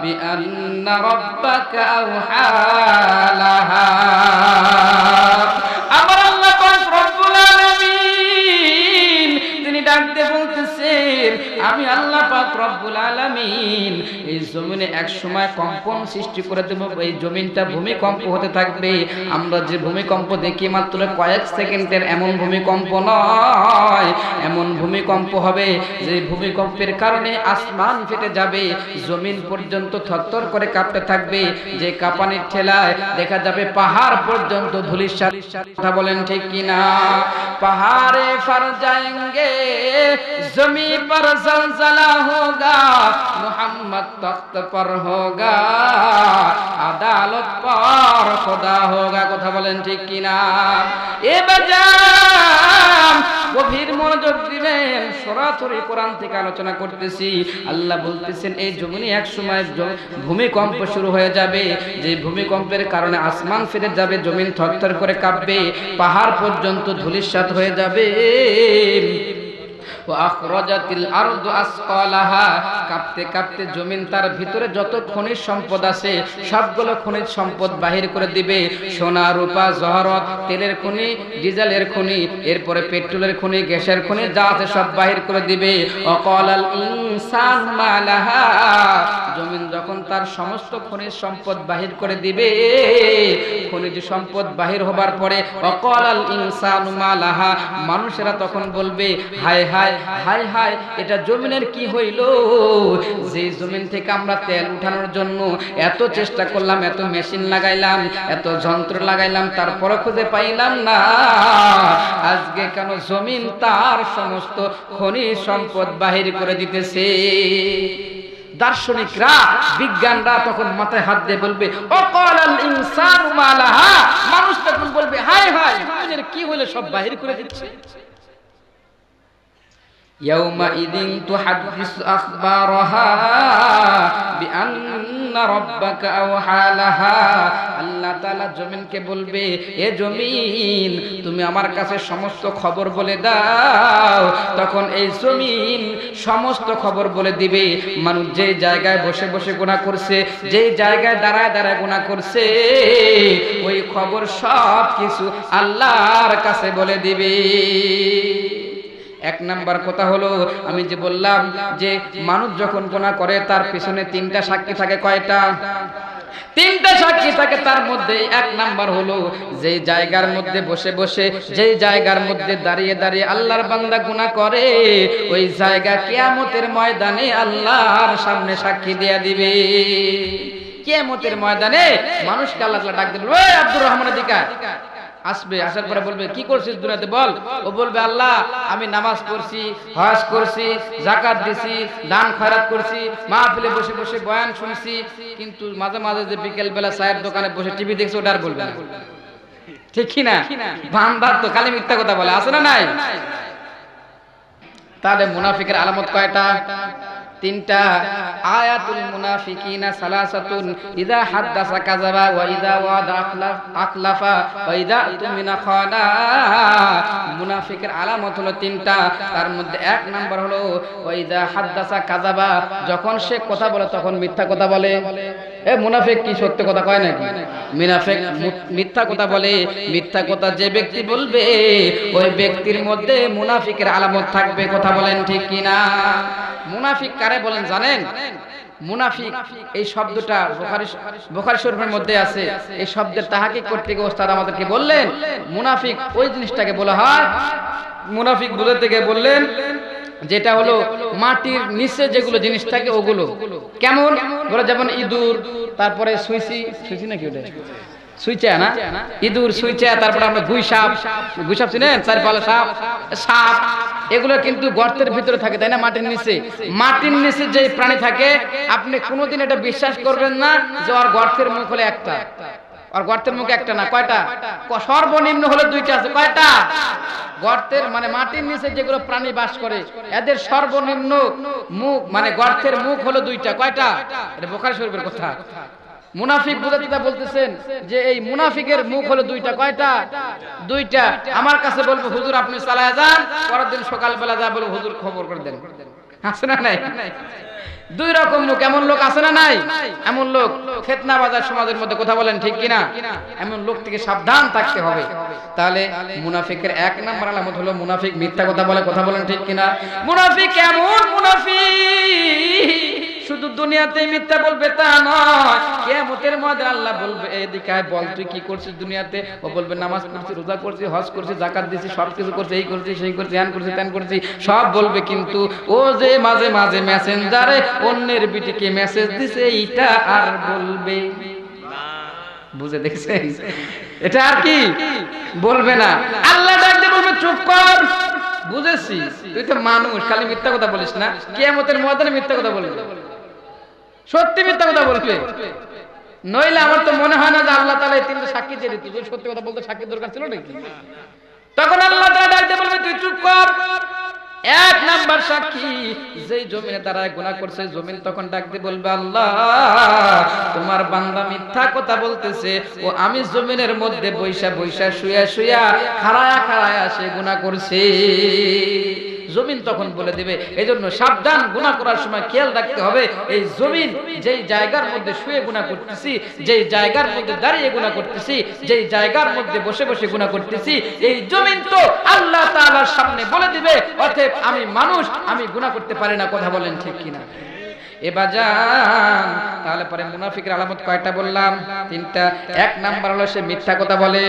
বিআন্না রাব্বাকা আওহা লাহা। আমার আল্লাহ পাক রব্বুল আলামিন তিনি ডাকতে বলতেছেন আমি আল্লাহ পাক রব্বুল আলামিন এই জমিনে এক সময় কম্পন সৃষ্টি করে দেব, এই জমিনটা ভূমিকম্প হতে থাকবে। আমরা যে ভূমিকম্প দেখি মাত্র কয়েক সেকেন্ডের, এমন ভূমিকম্প নয়, এমন ভূমিকম্প হবে যে ভূমিকম্পের কারণে আসমান ফেটে যাবে, জমিন পর্যন্ত থরথর করে কাঁপতে থাকবে, যে কাঁপানির ঠেলায় দেখা যাবে পাহাড় পর্যন্ত ধূলিসাৎ। কথা বলেন ঠিক কিনা? পাহাড়ে ফার যায়েঙ্গে জমি पर जलजला होगा, मोहम्मद तख्त पर होगा, আদালত पर खुदा होगा। কথা বলেন ঠিক কিনা? এ বাজার গভীর মনোযোগ দিবেন, সরাসরি কোরআন থেকে আলোচনা করতেছি। আল্লাহ বলতেছেন এই জমিনে এক সময় ভূমিকম্প শুরু হয়ে যাবে, যে ভূমিকম্পের কারণে আসমান ফেটে যাবে, জমিন থরথর করে কাঁপবে, পাহাড় পর্যন্ত ধূলিসাৎ হয়ে যাবে। আখরাজাতিল আরদু আসকালাহা, কাঁপতে কাঁপতে জমিন তার ভিতরে যত খনিজ সম্পদ আছে সবগুলো খনিজ সম্পদ বাহির করে দিবে। সোনা রূপা জহরত, তেলের খনি, ডিজেলের খনি, এরপরে পেট্রোলের খনি, গ্যাসের খনি যা আছে সব বাহির করে দিবে। ওয়াকালাল ইনসান মা লাহা, জমিন যখন তার সমস্ত খনিজ সম্পদ বাহির করে দিবে, খনিজ সম্পদ বাহির হবার পরে ওয়াকালাল ইনসানু মা লাহা, মানুষেরা তখন বলবে হায় হায় হায় হায়, এটা জমিনের কি হইল? যে জমিন থেকে আমরা তেল উঠানোর জন্য এত চেষ্টা করলাম, এত মেশিন লাগাইলাম, এত যন্ত্র লাগাইলাম, তারপরে খুঁজে পাইলাম না, আজকে কেন জমিন তার সমস্ত খনিজ সম্পদ বাহির করে দিতেছে? দার্শনিকরা, বিজ্ঞানরা তখন মাথায় হাত দিয়ে বলবে ওয়াকালাল ইনসানু মা লাহা, মানুষ তখন বলবে হায় হায়, জমিনের কি হইলো সব বাহির করে দিচ্ছে। ইয়াউমাইযিন তুহাদ্দিসু আখবারাহা বিআন্না রাব্বাকা আওহা লাহা, আল্লাহ তাআলা জমিনকে বলবে এ জমিন তুমি আমার কাছে সমস্ত খবর বলে দাও। তখন এই জমিন সমস্ত খবর বলে দিবে। মানুষ যে জায়গায় বসে বসে গুনাহ করছে, যে জায়গায় দাঁড়ায় দাঁড়ায় গুনাহ করছে, ওই খবর সব কিছু আল্লাহর কাছে বলে দিবে। এক নাম্বার কথা হলো, আমি যে বললাম যে মানুষ যখন গুনাহ করে তার পিছনে তিনটা সাক্ষী থাকে। কয়টা? তিনটা সাক্ষী থাকে। তার মধ্যে এক নাম্বার হলো যেই জায়গার মধ্যে বসে বসে, যেই জায়গার মধ্যে দাঁড়িয়ে দাঁড়িয়ে আল্লাহর বান্দা গুনাহ করে, ওই জায়গা কিয়ামতের ময়দানে আল্লাহর সামনে সাক্ষী দিয়ে দিবে। কিয়ামতের ময়দানে মানুষকে আল্লাহ তাআলা ডাক দিবে, ওই আব্দুর রহমানের দিকে আসবে, আসার পরে বলবে কি করছিস দুনিয়াতে বল। ও বলবে আল্লাহ আমি নামাজ পড়ছি, হজ করছি, যাকাত দিছি, দান খয়রাত করছি, মাহফিলে বসে বসে বয়ান শুনছি, কিন্তু মাঝে মাঝে যে বিকেল বেলা চায়ের দোকানে বসে টিভি দেখছি ওটা আর বলবে না। ঠিক কি না? বান্দা তো খালি মিথ্যা কথা বলে, আছে না নাই? তাহলে মুনাফিকের আলামত কয়টা? তিনটা। আয়াতুল মুনাফিকিনা সালাসাতুন, ইযা হাদাসা কাযাবা ওয়া ইযা ওয়াদা আখলাফা ওয়া ইযা তুমিনা খানা। মুনাফিকের আলামত হলো তিনটা। তার মধ্যে এক নাম্বার হলো ওয়া ইযা হাদাসা কাযাবা, যখন সে কথা বলে তখন মিথ্যা কথা বলে। এ মুনাফিক কি সত্য কথা কয় নাকি? মুনাফিক মিথ্যা কথা বলে। মিথ্যা কথা যে ব্যক্তি বলবে ওই ব্যক্তির মধ্যে মুনাফিকের আলামত থাকবে। কথা বলেন ঠিক কিনা? মুনাফিক কারে বলেন জানেন? মুনাফিক এই শব্দটা বুখারী শরীফের মধ্যে আছে। এই শব্দের তাহকিক করতে গিয়ে ওস্তাদ আমাদেরকে বললেন মুনাফিক ওই জিনিসটাকে বলা হয়, মুনাফিক বুঝাতে গিয়ে বললেন যেটা হলো মাটির নিচে যেগুলো জিনিস থাকে ওগুলো। কেমন? বলে যেমন ইঁদুর, তারপরে সুইচি নাকি ওটা সুইচা না, ইঁদুর, সুইচা, তারপরে আমরা গুইসাপ চিনেন, চারপালা সাপ, সাপ, এগুলো কিন্তু গর্তের ভিতরে থাকে, তাই না? মাটির নিচে। মাটির নিচে যে প্রাণী থাকে আপনি কোনোদিন এটা বিশ্বাস করবেন না যে ওর গর্তের মুখ হলে একটা, আর গর্তের মুখ একটা না, কয়টা? সর্বনিম্ন হলো দুইটা আছে। কয়টা? গর্তের মানে মাটির নিচে যেগুলো প্রাণী বাস করে এদের সর্বনিম্ন মুখ মানে গর্তের মুখ হলো দুইটা। কয়টা? এটা বুখারী শরীফের কথা। মুনাফিক বুঝাতে বলতেছেন যে এই মুনাফিকের মুখ হলো দুইটা। কয়টা? দুইটা। আমার কাছে বলবো হুজুর আপনি চালায় যান, পরের দিন সকালবেলা যা বলবো হুজুর খবর করে দেন। আছে না নাই? দুই রকম লোক। এমন লোক আছে না নাই? এমন লোক ফিতনা বাজার সমাজের মধ্যে, কথা বলেন ঠিক কিনা? এমন লোক থেকে সাবধান থাকতে হবে। তাহলে মুনাফিকের এক নাম্বার আলামত হলো মুনাফিক মিথ্যা কথা বলে, কথা বলেন ঠিক কিনা? মুনাফিক এমন মুনাফিক শুধু দুনিয়াতে মিথ্যা বলবে তা নয়, কিয়ামতের ময়দানে আল্লাহ বলবে এদিকে আয়, বল তুই কি করছিস দুনিয়াতে? ও বলবে নামাজ পড়ছি, রোজা করছি, হজ করছি, যাকাত দিছি, সব কিছু করছি, এই করছি, সেই করছি, হ্যান করছি, ত্যান করছি, সব বলবে। কিন্তু ও যে মাঝে মাঝে মেসেঞ্জারে অন্যের বিটিকে মেসেজ দিছে এইটা আর বলবে না। বুঝে দেখছেন? এটা আর কি বলবে না। আল্লাহ ডাকতে বলবে চুপ কর, বুঝেছি তুই তো মানুষ, খালি মিথ্যা কথা বলিস না, কিয়ামতের ময়দানে মিথ্যা কথা বলবি, সত্যি মিথ্যা কথা বলবে। নইলে আমার তো মনে হয় না যে আল্লাহ তাআলা এই তিনটা সাক্ষী দিয়ে দিত। যদি সত্যি কথা বলতে সাক্ষী দরকার ছিল নাকি? তখন আল্লাহ তাআলা ডাকতে বলবে তুই চুপ কর। এক নাম্বার সাক্ষী যেই জমিনে দাঁড়ায় গুনাহ করছে, জমিন তখন ডাকতে বলবে আল্লাহ তোমার বান্দা মিথ্যা কথা বলতেছে, ও আমি জমিনের মধ্যে বৈশা বৈশা শুয়া শুয়া খাড়ায়া খাড়ায়া সে গুনাহ করছে। জমিন তখন বলে দিবে। এজন্য সাবধান, গুনাহ করার সময় খেয়াল রাখতে হবে এই জমিন যেই জায়গার মধ্যে শুয়ে গুনাহ করতেছি, যেই জায়গার মধ্যে দাঁড়িয়ে গুনাহ করতেছি, যেই জায়গার মধ্যে বসে বসে গুনাহ করতেছি, এই জমিন তো আল্লাহ তাআলার সামনে বলে দিবে অতএব আমি মানুষ, আমি গুনাহ করতে পারি না। কথা বলেন ঠিক কিনা? এবাজান তাহলে পরে মুনাফিকের আলামত কয়টা বললাম? তিনটা। এক নাম্বার হলো সে মিথ্যা কথা বলে।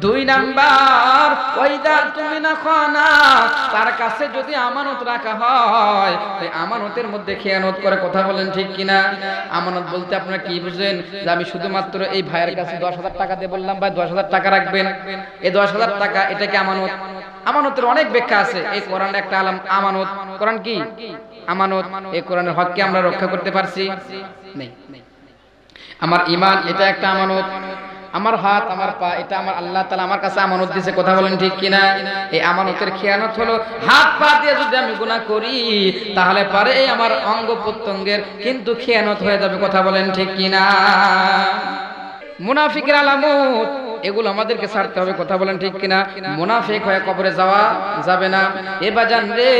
দুই নাম্বার ওয়াইদা তুমিনা খানা, তার কাছে যদি আমানত রাখা হয় ওই আমানতের মধ্যে খেয়ানত করে। কথা বলেন ঠিক কিনা? আমানত বলতে আপনারা কি বুঝেন? যে আমি শুধুমাত্র এই ভাইয়ের কাছে 10,000 টাকা দিয়ে বললাম ভাই 10,000 টাকা রাখবেন, এই 10,000 টাকা এটাকে আমানত। আমানতের অনেক ব্যাখ্যা আছে। এই কোরআন একটা আমানত। কোরআন কি আমানত? এই কোরআনের হক কি আমরা রক্ষা করতে পারছি? নেই। আমার ঈমান এটা একটা আমানত, আমার হাত আমার পা এটা আমার আল্লাহ তাআলা আমার কাছে আমানত দিয়েছে। কথা বলেন ঠিক কিনা? এই আমানতের খেয়ানত হলো হাত পা দিয়ে যদি আমি গুনাহ করি তাহলে পারে এই আমার অঙ্গ প্রত্যঙ্গের কিন্তু খেয়ানত হয়ে যাবে। কথা বলেন ঠিক কিনা? মুনাফিকের আলামত এগুলো আমাদেরকে ছাড়তে হবে। কথা বলেন ঠিক কিনা? মুনাফিক হয়ে কবরে যাওয়া যাবে না। এ বাজান রে,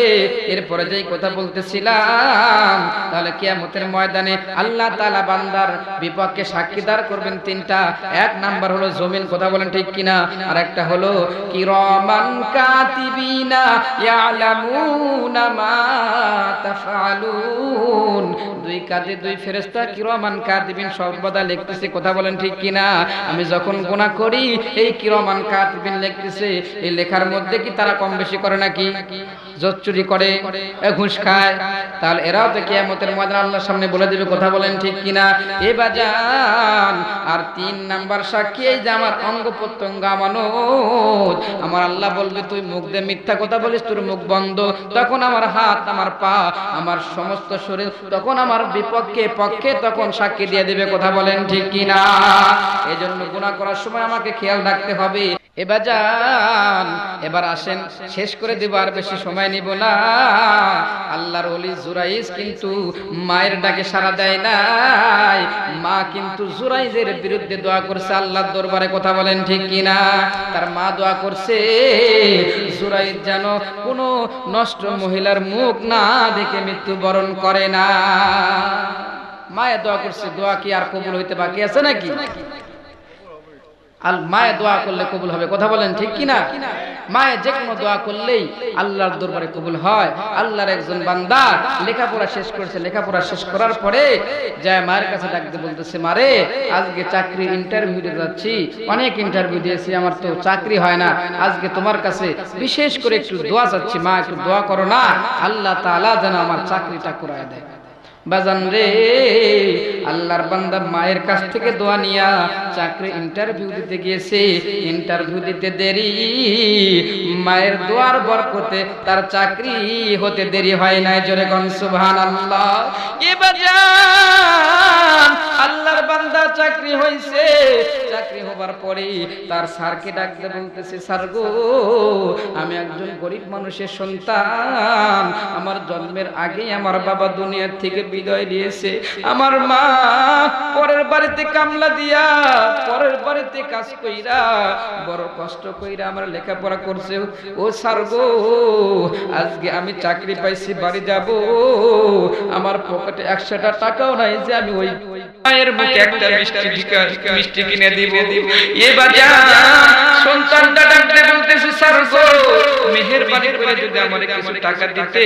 এরপরে যেই কথা বলতেছিলাম, তাহলে কিয়ামতের ময়দানে আল্লাহ তাআলা বান্দার বিপক্ষে সাক্ষীদার করবেন তিনটা। এক নাম্বার হলো জমিন। কথা বলেন ঠিক কিনা? আর একটা হলো কিরামান কাতিবিনা ইয়ালামুনা মা তাফআলুন। দুই কাঁধে দুই ফেরেশতা কিরামান কাতিবিন সর্বদা লিখতেছে। কথা বলেন ঠিক কিনা? আমি যখন গুনাহ করি এই কিরামান কাতিবিন লিখতেছে। এই লেখার মধ্যে কি তারা কম বেশি করে নাকি? জোর চুরি করে, ঘুষ খায়, তাহলে এরাও তো কিয়ামতের ময়দানে আল্লাহর সামনে বলে দিবে। কথা বলেন ঠিক কিনা? এ বাজান আর তিন নাম্বার সাক্ষী এই যে আমার অঙ্গ প্রত্যঙ্গ আমানত। আমার আল্লাহ বলবে তুই মুখ দিয়ে মিথ্যা কথা বলিস, তোর মুখ বন্ধ। তখন আমার হাত আমার পা আমার সমস্ত শরীর তখন আমার বিপক্ষে পক্ষে তখন সাক্ষী দিয়ে দিবে। কথা বলেন ঠিক কিনা? এজন্য গুনাহ করার সময় আমাকে খেয়াল রাখতে হবে। এবার যান, এবার আসেন শেষ করে দেব, আর বেশি সময় নিব না। আল্লাহর ওলি জুরাইজ কিন্তু মায়ের ডাকে সাড়া দেয় নাই। মা কিন্তু জুরাইজের বিরুদ্ধে দোয়া করছে আল্লাহর দরবারে। কথা বলেন ঠিক কিনা? তার মা দোয়া করছে জুরাইজ যেন কোনো নষ্ট মহিলার মুখ না দেখে মৃত্যুবরণ করে না। মায়ে দোয়া করছে, দোয়া কি আর কবুল হইতে বাকি আছে নাকি? মায়ে দোয়া করলে কবুল হবে। কথা বলেন ঠিক কিনা? মায়ে যে কোনো দোয়া করলেই আল্লাহর দরবারে কবুল হয়। আল্লাহর একজন বান্দা লেখাপড়া শেষ করেছে, লেখাপড়া শেষ করার পরে যায় মায়ের কাছে ডাকতে বলতেছে, মারে আজকে চাকরি ইন্টারভিউ দিতে যাচ্ছি, অনেক ইন্টারভিউ দিয়েছি, আমার তো চাকরি হয় না, আজকে তোমার কাছে বিশেষ করে একটু দোয়া চাচ্ছি, মা একটু দোয়া করো না, আল্লাহ তাআলা যেন আমার চাকরিটা করায় দেয়। বাজান রে, আল্লাহর বান্দা মায়ের কাছ থেকে দোয়া নিয়া চাকরি ইন্টারভিউ দিতে গিয়েছে। ইন্টারভিউ দিতে দেরি, মায়ের দোয়ার বরকতে তার চাকরি হতে দেরি হয় নাই। জোরে কোন সুবহানাল্লাহ। এ বাজান, আল্লাহর বান্দা চাকরি হইছে। চাকরি হবার পরে তার স্যারকে ডাকতে বলতেছে, স্যার গো, আমি একজন গরিব মানুষের সন্তান। আমার জন্মের আগেই আমার বাবা দুনিয়ার থেকে বিদায় দিয়েছে। আমার মা পরের বাড়িতে কামলা দিয়া, পরের বাড়িতে কাজ কইরা, বড় কষ্ট কইরা আমার লেখাপড়া করছে। ও স্যার গো, আজকে আমি চাকরি পাইছি, বাড়ি যাব, আমার পকেটে 100টা টাকাও নাই যে আমি ওই মায়ের মুখে একটা মিষ্টি কিনে দিব। এ বাজান, সন্তানটা ডাকতে বলতেছে, স্যার গো, মেহেরবানি করে যদি আমারে কিছু টাকা দিতে,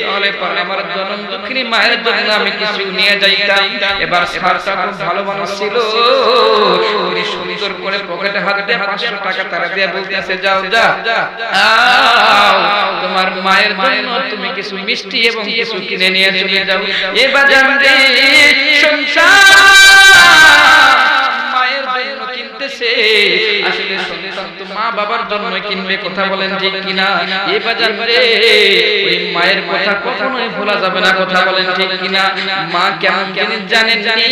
তাহলে পরে আমার জনম দুঃখিনী মায়ের জন্য আমি কিছু নিয়ে যাইতাম। এবার স্যারটা খুব ভালো মানুষ ছিল, উনি সুন্দর করে পকেটে হাত দিয়ে 500 টাকা তারা দিয়ে বলতেছে, যাও যাও, তোমার মায়ের জন্য তুমি কিছু মিষ্টি এবং কিছু কিনে নিয়ে চলে যাও। এ বাজান রে, মায়ের জন্য কিনতেছে, আসলে সন্তান তো মা বাবার জন্য কিনবে, কথা বলেন ঠিক কিনা? এই বাজার রে, ওই মায়ের কথা কখনোই ভোলা যাবে না, কথা বলেন ঠিক কিনা? মা কেমন জিনিস জানেন জানি?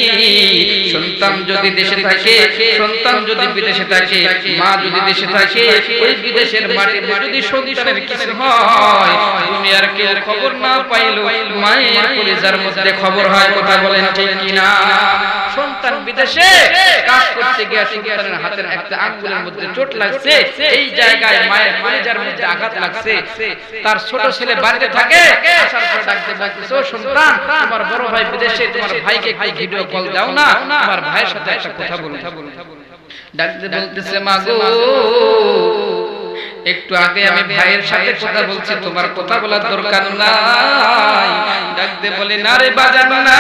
সন্তান যদি দেশে থাকে, সন্তান যদি বিদেশে থাকে, মা যদি দেশে থাকে, ওই বিদেশের মাটিতে যদি সন্তানের কিছু হয়, দুনিয়ার কেউ খবর না পাইলো মায়ের কলিজার মধ্যে খবর হয়, কথা বলেন ঠিক কিনা? সন্তান বিদেশে কাজ করতে গিয়ে সন্তানের হাতের একটা আঙ্গুলের মধ্যে চোট লাগছে, এই জায়গায় মায়ের কলিজার মধ্যে আঘাত লাগছে। তার ছোট ছেলে বাড়িতে থাকে, আসার পর ডাকতে বলতেছে, ও সন্তান, তোমার বড় ভাই বিদেশে, তোমার ভাইকে একটু ভিডিও কল দাও না, তোমার ভাইয়ের সাথে একটা কথা বলুন। ডাকতে বলতেছে, মা গো, একটু আগে আমি ভাইয়ের সাথে কথা বলছি, তোমার কথা বলার দরকার নাই। ডাকতে বলে, না রে বাজান না,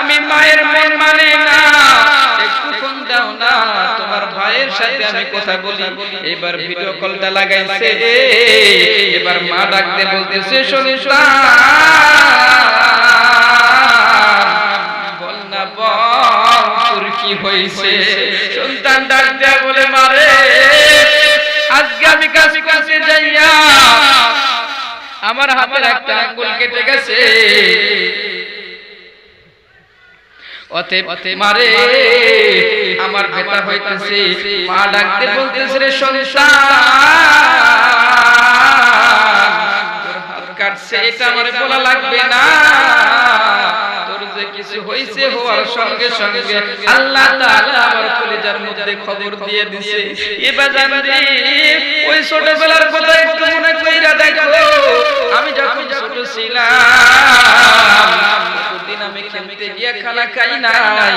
আমি মায়ের মন মানে না, একটু ফোন দাও না, তোমার ভাইয়ের সাথে আমি কথা বলি। এবার ভিডিও কলটা লাগাইছে। এবার মা ডাকতে বলতেছে, সন্তান, বল না, বল তোর কি হয়েছে? সন্তান ডাক দেয়া বলে, মারে, আজকে আমি কাজ করতে যাইয়া আমার হাতের একটা আঙ্গুল কেটে গেছে। অতএব মারে, আমার ব্যথা হইতেছে। মা ডাকতে বলতেছে, রে সন্তান, তোর হাত কাটছে এটা আমারে বলা লাগবে না, তোর যে কিছু হইছে হওয়ার সঙ্গে সঙ্গে আল্লাহ তাআলা আমার কলিজার মধ্যে খবর দিয়ে দিয়েছে। এবার জানি ওই ছোটবেলার কথা একটু মনে কইরা দেখো, আমি যখন ছোট ছিলাম, দিন আমি খেলতে গিয়ে খানা খাই নাই,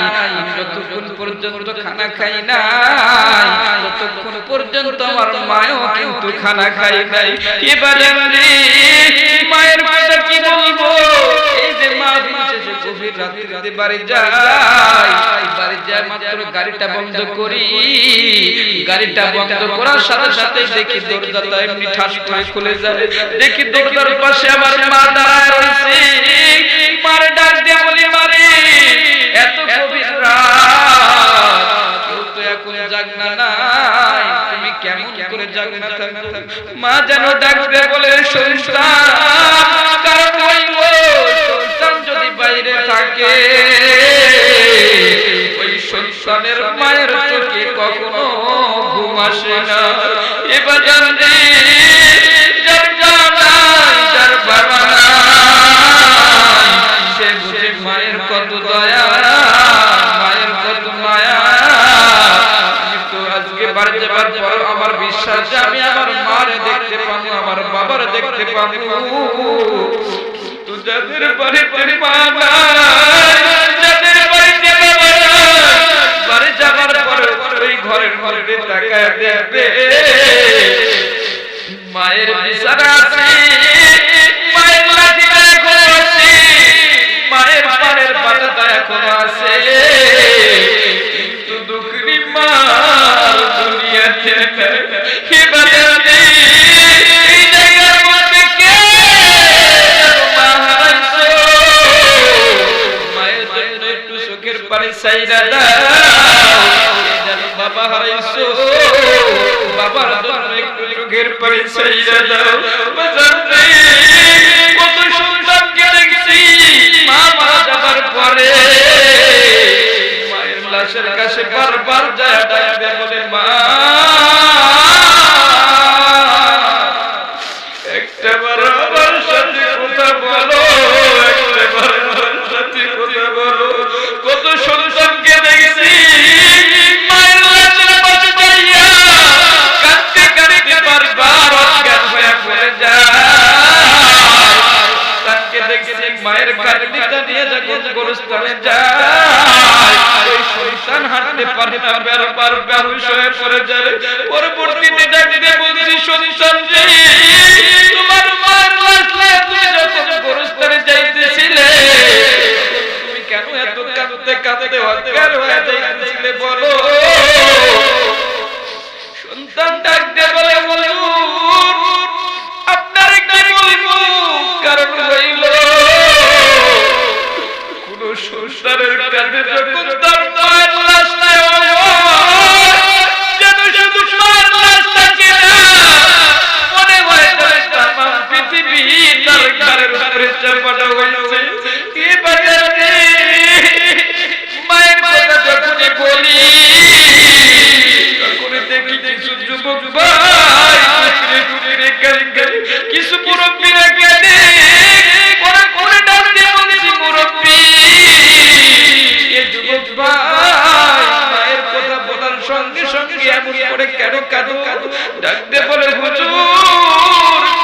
যতক্ষণ পর্যন্ত খানা খাই নাই, ততক্ষণ পর্যন্ত আমার মাও কিন্তু খানা খাই নাই। এবার জানি মায়ের কথা কি বলবো? এই যে মা বিশেষ গভীর রাত্রিতে বাড়ি যায়, বাড়ি যায় মাত্র গাড়িটা বন্ধ করি, গাড়িটা বন্ধ করার সাথে সাথে দেখি দরজাটা এমনি ঠাস করে খুলে যায়। দেখি দরজার পাশে আমার মা দাঁড়ায় রয়েছে। মারে ডাক দিয়ে বলি, মারে, এত গভীর রাত, কেউ তো এখন জাগনা নাই, তুমি কেমন করে জাগনা থাকো? মা যেন ডাক দিয়ে বলে, সন্তান, কারণ সন্তান যদি বাইরে থাকে, ওই সন্তানের মায়ের চোখে কখনো ঘুম আসে না। এবার জানতে যার জানা, যার বাবা সে বুঝে মায়ের কত দয়া, মায়ের কত মায়া। কিন্তু আজকে বাড়ি যাবার পর আমার বিশ্বাস যে আমি আমার মারে দেখতে পাবো, আমার বাবার দেখতে পাবো। যাদের বাড়িতে মা নাই, যাদের বাড়িতে বাবা নাই, বাড়ি যাবার পরে ওই ঘরের মধ্যে তাকায় দেখবে মায়ের বিছানা আছে, মায়ের লাঠিটা এখন আছে, মায়ের পানের পাতাটা এখন আছে, কিন্তু দুঃখিনী মা দুনিয়াতে এই জায়গার মধ্যে কে মা হারাইছো? সাইরা দাও, যেন বাবা হারাইছো বাবার জন্য একটু চোখের পানি সাইরা দাও। কত সন্তানকে দেখছি মা মারা যাবার পরে মায়ের লাশের কাছে বারবার যায় ডাকবে বলে মা একটাবার আমার সাথে কথা বলো, একটাবার আমার সাথে কথা বলো। কত সন্তানকে দেখছি মায়ের লাশের পাশে দাঁড়িয়ে কাঁদতে কাঁদতে বারবার অজ্ঞান হয়ে পড়ে যায়। তাকে দেখছি মায়ের কাঁদনিটা নিয়ে যখন গোরস্থানে যায় ওই সন্তান হাঁটতে পারে না, বারবার বেহুশ হয়ে পড়ে যায়। পরবর্তীতে ডাকতে বলছি সন্তান রে তোমার মায়ের লাশ নিয়ে তুমি যখন গোরস্থানে যাইতেছিলে তুমি কেন এত কাঁদতে কাঁদতে অজ্ঞান হয়ে যাইতেছিলে বলো। সন্তান ডাকতে বলে হুজুর আপনার কি বলবো, কারণ হইল কোন সংসারের কাঁধে যখন তার মায়ের লাশ নেওয়া হয় যেন শুধু মায়ের লাশ থাকে না, মনে হয় তামাম পৃথিবী তার ঘরের উপরে চাপানো হয়েছে। কি বাজারে মায়ের কথা যখনই বলি তখনই দেখি কিছু যুবক ভাই টুকরে কাঁদে, কিছু মুরব্বীরা কাঁদে, পরে পরে ডাকতে বলছি মুরব্বী এ যুবক ভাই মায়ের কথা বলার সঙ্গে সঙ্গে এমন করে কেন কাঁদো? ডাকতে বলে হুজুর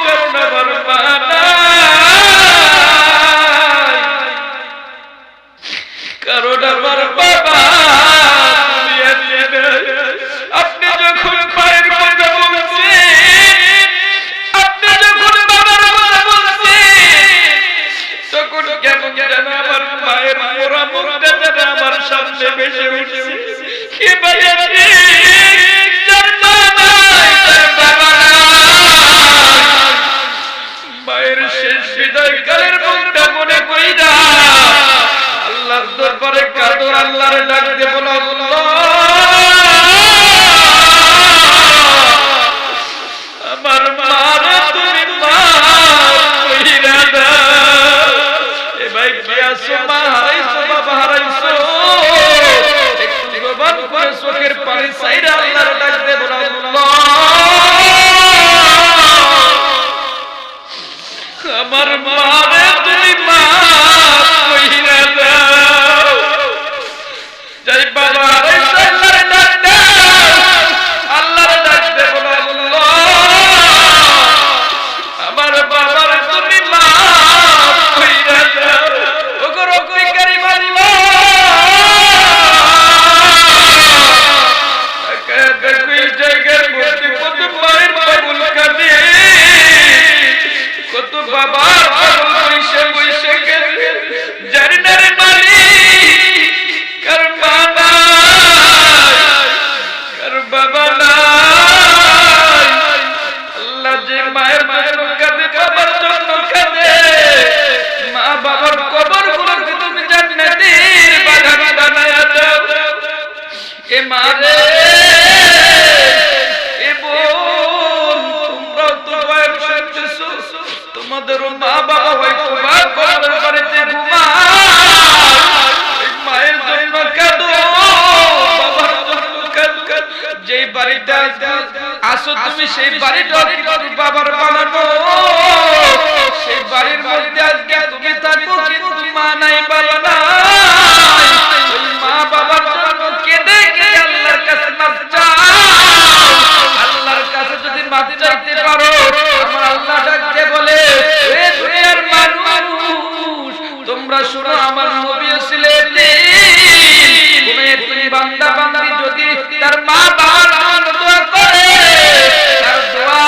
কারণ আমার মা নাই, কারণ আমার বাবা আপনি যখন মায়ের কথা বলছেন, আপনি যখন বাবার কথা বলছেন তখন কেমন যেন আমার মায়ের মোরা মুখটা যেন আমার সামনে ভেসে উঠছে। কে বাজারে যার মা নাই তার বাবা নাই, মায়ের শেষ বিদায় কালের মুখটা মনে করি না আল্লাহর দরবারে কাঁদো, আল্লাহর ডাক দিয়ে বলো আল্লাহ আমার মারে তুমি মাফ কইরা দাও। এ ভাই কি আছো মা হারাইছো বাবা হারাইছো একটু জবান করে চোখের পানি চাইরা আল্লাহর ডাক দিয়ে বলো আল্লাহ আমার মারে তুমি মাফ কইরা দাও। যাই বাবা হারাইছো আল্লাহর ডাক দাও, আল্লাহর ডাক দিয়ে বলো আল্লাহ আমার বাবার তুমি মাফ কইরা দাও। ওগো রকই কারিম আল্লাহ দেখই জায়গার মধ্যে কত মায়ের পাগল কাঁদে, কত বাবার পাগল বইসে বইসে কাঁদে, জানি না রে মালিক কার মা নাই, কার বাবা নাই। আল্লাহ যে মায়ের জন্য কাঁদে বাবার জন্য কাঁদে, মা বাবার কবরগুলোকে তুমি জান্নাতের বাগান বানায়া দাও। এ মা রে এ বোন তোমরাও তো বয়স হচ্ছেছো, তোমাদেরও মা বাবা হয়তো বা কবরের বাড়িতে ঘুমায়, মায়ের জন্য কাঁদো বাবার জন্য কাঁদো। যেই বাড়িটা আসো তুমি সেই বাড়িটা কিন্তু বাবার বানানো, সেই বাড়ির মধ্যে আজকে তুমি থাকো কিন্তু মা নাই বাবা নাই। ওই মা বাবার জন্য কেঁদে কেঁদে আল্লাহর কাছে মাফ চাও। আল্লাহর কাছে যদি মাফ চাইতে পারো আমার আল্লাহ ডাকতে বলে এ দুনিয়ার মানুষ তোমরা শোনো আমার নবী ছিলেন কোন এতিম বান্দা বান্দি যদি তার মা বাবার জন্য দোয়া করে তার দোয়া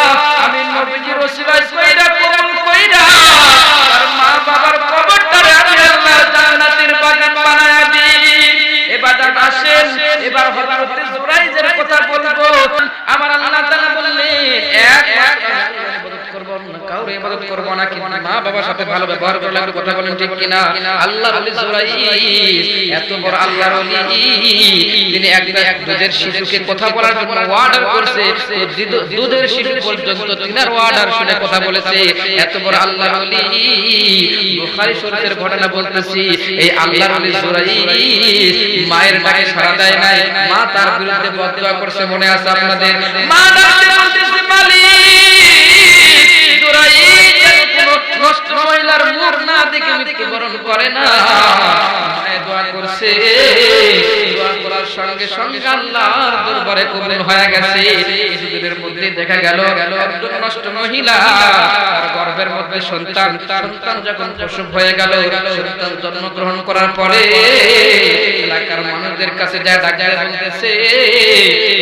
আমি নবীজির ওসিলায় কইরা কবুল কইরা তার মা বাবার কবরটারে আমি আল্লাহ জান্নাতের বাগান বানায়া দিই। এবার আসেন এবার হযরত জুরাইজের কথা বলবো। আমার আল্লাহ তাআলা বললেন এক ইবাদত করব না, কিন্তু মা বাবার সাথে ভালো ব্যবহার করলে একটু কথা বলেন ঠিক কিনা? আল্লাহর ওলি জুরাইজ এত বড় আল্লাহর ওলি, তিনি এক দুধের শিশুকে কথা বলার জন্য অর্ডার করছে, দুধের শিশু পর্যন্ত তিনার অর্ডার শুনে কথা বলেছে। এত বড় আল্লাহর ওলি, বুখারী শরীফের ঘটনা বলতেছি, এই আল্লাহর ওলি জুরাইজ মায়ের ডাকে সাড়া দেয় নাই, মা তার বিরুদ্ধে বদদোয়া করছে, মনে আছে আপনাদের? মা ডাকতে বলতেছে, মালিক জুরাইজ নষ্ট মহিলার মুখ না দেখে মৃত্যুবরণ করে না। মায়ে দোয়া করছে, দোয়া করার সঙ্গে সঙ্গে আল্লাহর দরবারে কবুল হয়ে গেছে। কিছুদিনের মধ্যে দেখা গেল একজন নষ্ট মহিলা, তার গর্ভের মধ্যে সন্তান যখন প্রসব হয়ে গেল, সন্তান জন্মগ্রহণ করার পরে এলাকার মানুষদের কাছে যা ডাকা বলতেছে,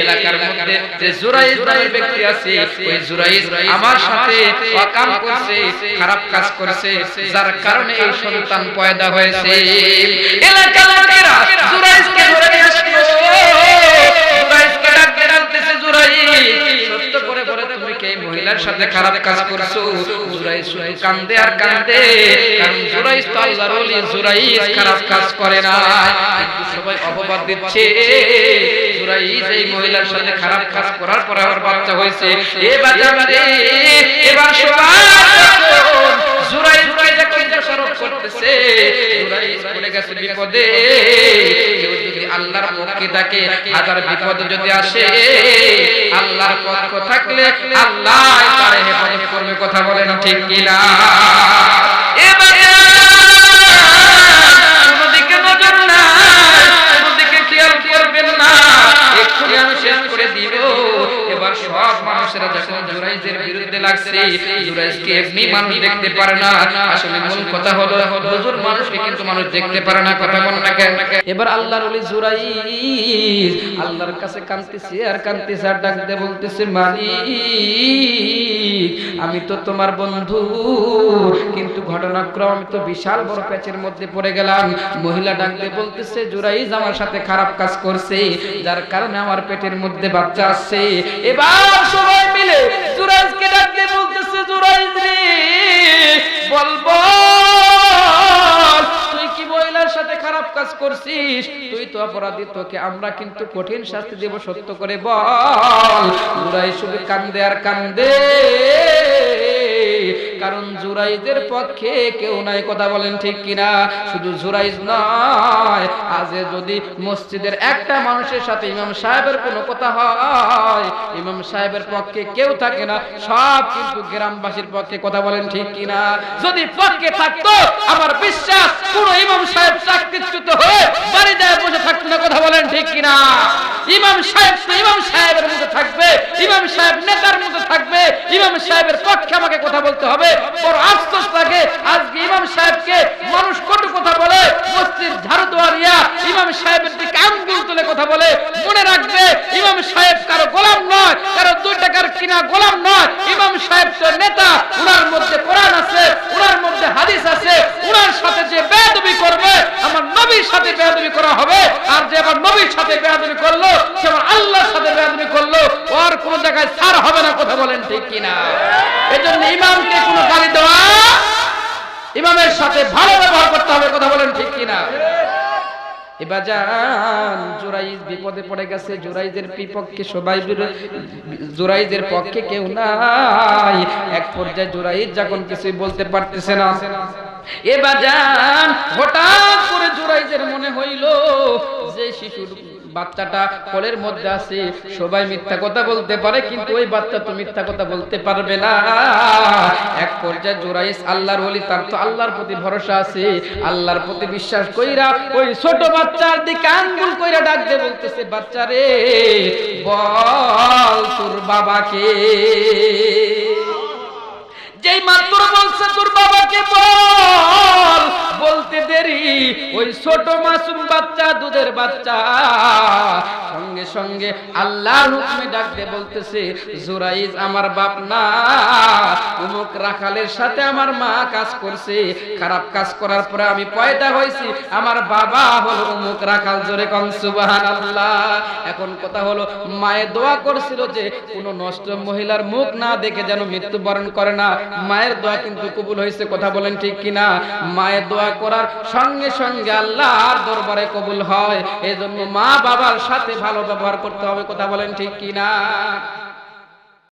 এলাকার মধ্যে যে জুরাইজ নামের ব্যক্তি আছে, ওই জুরাইজ আমার সাথে অকাম করছে, খারাপ কাজ করেছে, যার কারণে এই সন্তান পয়দা হয়েছে। এলাকার লোকেরা জুরাইজকে ধরে নিয়ে আসলো, জুরাইজকে ডাকতে বলতেছে, জুরাইজ সত্য করে বলে তুমি কি এই মহিলার সাথে খারাপ কাজ করছো? জুরাইজ শুধু কান্দে আর কান্দে, কারণ জুরাইজ তো আল্লাহর ওলি, জুরাইজ খারাপ কাজ করে না, কিন্তু সবাই অপবাদ দিচ্ছে জুরাইজ এই মহিলার সাথে খারাপ কাজ করার পরে আমার বাচ্চা হয়েছে। এবার সবাই জুরাইজ যখন দোষারোপ করতেছে, জুরাইজ পড়ে গেছে বিপদে। কেউ যদি আল্লাহর পক্ষে থাকে, হাজার বিপদ যদি আসে, আল্লাহর পক্ষ থাকলে আল্লাহ তার হেফাজত করবে। কথা বলেন ঠিক কিনা? এবার কোনদিকে নজর নাই, কোনদিকে খেয়াল করবেন না, এক্ষুনি আমি শেষ করে দিব। এবার সব মানুষেরা যখন জুরাইজের বিরুদ্ধে লাগছে, জুরাইজকে এমনি মানুষ দেখতে পারে না, আসলে মূল কথা হলো হুজুর মানুষকে কিন্তু মানুষ দেখতে পারে না। কথা বল না কেন? এবার আল্লাহর ওলি জুরাইজ আল্লাহর কাছে কাঁদতেছে আর কাঁদতেছে, আর ডাকতে বলতেছে, মালিক আমি তো তোমার বন্ধু, কিন্তু ঘটনাক্রম আমি তো বিশাল বড় প্যাচের মধ্যে পড়ে গেলাম। মহিলা ডাকতে বলতেছে, জুরাইজ আমার সাথে খারাপ কাজ করছে, যার কারণে আমার পেটের মধ্যে বাচ্চা আসছে। এবার সবাই মিলে জুরাইজকে ডাকতে বলতেছে, জুরাইজ রে বলবো তুই কি মহিলার সাথে খারাপ কাজ করছিস? তুই তো অপরাধী, তোকে আমরা কিন্তু কঠিন শাস্তি দেব, সত্য করে বল। জুরাইজ শুধু কান্দে আর কান্দে, কারণ জুরাইজের পক্ষে কেউ নাই। কথা বলেন ঠিক কিনা? শুধু জুরাইজ নয়, আজ যদি মসজিদের একটা মানুষের সাথে ইমাম সাহেবের কোনো কথা হয়, ইমাম সাহেবের পক্ষে কেউ থাকে না, সব কিন্তু গ্রামবাসীর পক্ষে। কথা বলেন ঠিক কিনা? যদি পক্ষে থাকতো, আমার বিশ্বাস পুরো ইমাম সাহেব চাকরিচ্যুত হয়ে বাড়ি যায় বসে থাকতো না। কথা বলেন ঠিক কিনা? ইমাম সাহেব ইমাম সাহেবের মধ্যে থাকবে, ইমাম সাহেব নেতার মধ্যে থাকবে, ইমাম সাহেবের পক্ষে আমাকে কথা বলতে হবে। বড় আফসোস লাগে আজকে ইমাম সাহেবকে মানুষ কটু কথা বলে, মসজিদ ঝাড়ু দেওয়ারিয়া ইমাম সাহেবের দিকে আঙ্গুল তুলে কথা বলে। মনে রাখবে, ইমাম সাহেব কারো গোলাম নয়, কারো 2 টাকার কিনা গোলাম নয়। ইমাম সাহেব তো নেতা, উনার মধ্যে কোরআন আছে, উনার মধ্যে হাদিস আছে। উনার সাথে যে বেয়াদবি করবে, আমার নবীর সাথে বেয়াদবি করা হবে, আর যে আমার নবীর সাথে বেয়াদবি করলো, সে আমার আল্লাহর সাথে বেয়াদবি করলো, ওর কোন জায়গায় ছাড় হবে না। কথা বলেন ঠিক কিনা? এজন্য ইমামকে কোনো গালি দেওয়া, ইমামের সাথে ভালো ব্যবহার করতে হবে। কথা বলেন ঠিক কিনা? এবার যান জুরাইজ বিপদে পড়ে গেছে, জুরাইজের বিপক্ষে সবাই, জুরাইজের পক্ষে কেউ নাই। এক পর্যায়ে জুরাইজ যখন কিছুই বলতে পারতেছে না, এবার যান হঠাৎ করে জুরাইজের মনে হইল যে শিশুর বাচ্চাটা কোলের মধ্যে আছে, সবাই মিথ্যা কথা বলতে পারে, কিন্তু ওই বাচ্চা তো মিথ্যা কথা বলতে পারবে না। এক পর্যায়ে জুরাইজ আল্লাহর ওলি, তার তো আল্লাহর প্রতি ভরসা আছে, আল্লাহর প্রতি বিশ্বাস কইরা ওই ছোট বাচ্চার দিকে আঙ্গুল কইরা ডাক দিয়ে বলতেছে, বাচ্চা রে বল তোর বাবাকে। যেই মাত্র বলছে তোর বাবাকে বল, বলতে দেরি ওই ছোট মাসুম বাচ্চা, দুধের বাচ্চা সঙ্গে সঙ্গে আল্লাহর হুকুমে ডাকতে বলতেছে, জুরাইজ আমার বাপ না, অমুক অমুক রাখালের সাথে আমার মা কাজ করছে, খারাপ কাজ করার পরে আমি পয়দা হয়েছি, আমার বাবা হলো অমুক রাখাল। জোরে কোন সুবহানাল্লাহ। এখন কথা হলো মায়ের দোয়া করছিল যে কোন নষ্ট মহিলার মুখ না দেখে যেন মৃত্যুবরণ করে না। মায়ের দোয়া কিন্তু কবুল হয়েছে, কথা বলেন ঠিক কিনা? মায়ের দোয়া করার সঙ্গে সঙ্গে আল্লাহর দরবারে কবুল হয়। এজন্য মা বাবার সাথে ভালো ব্যবহার করতে হবে, কথা বলেন ঠিক কিনা?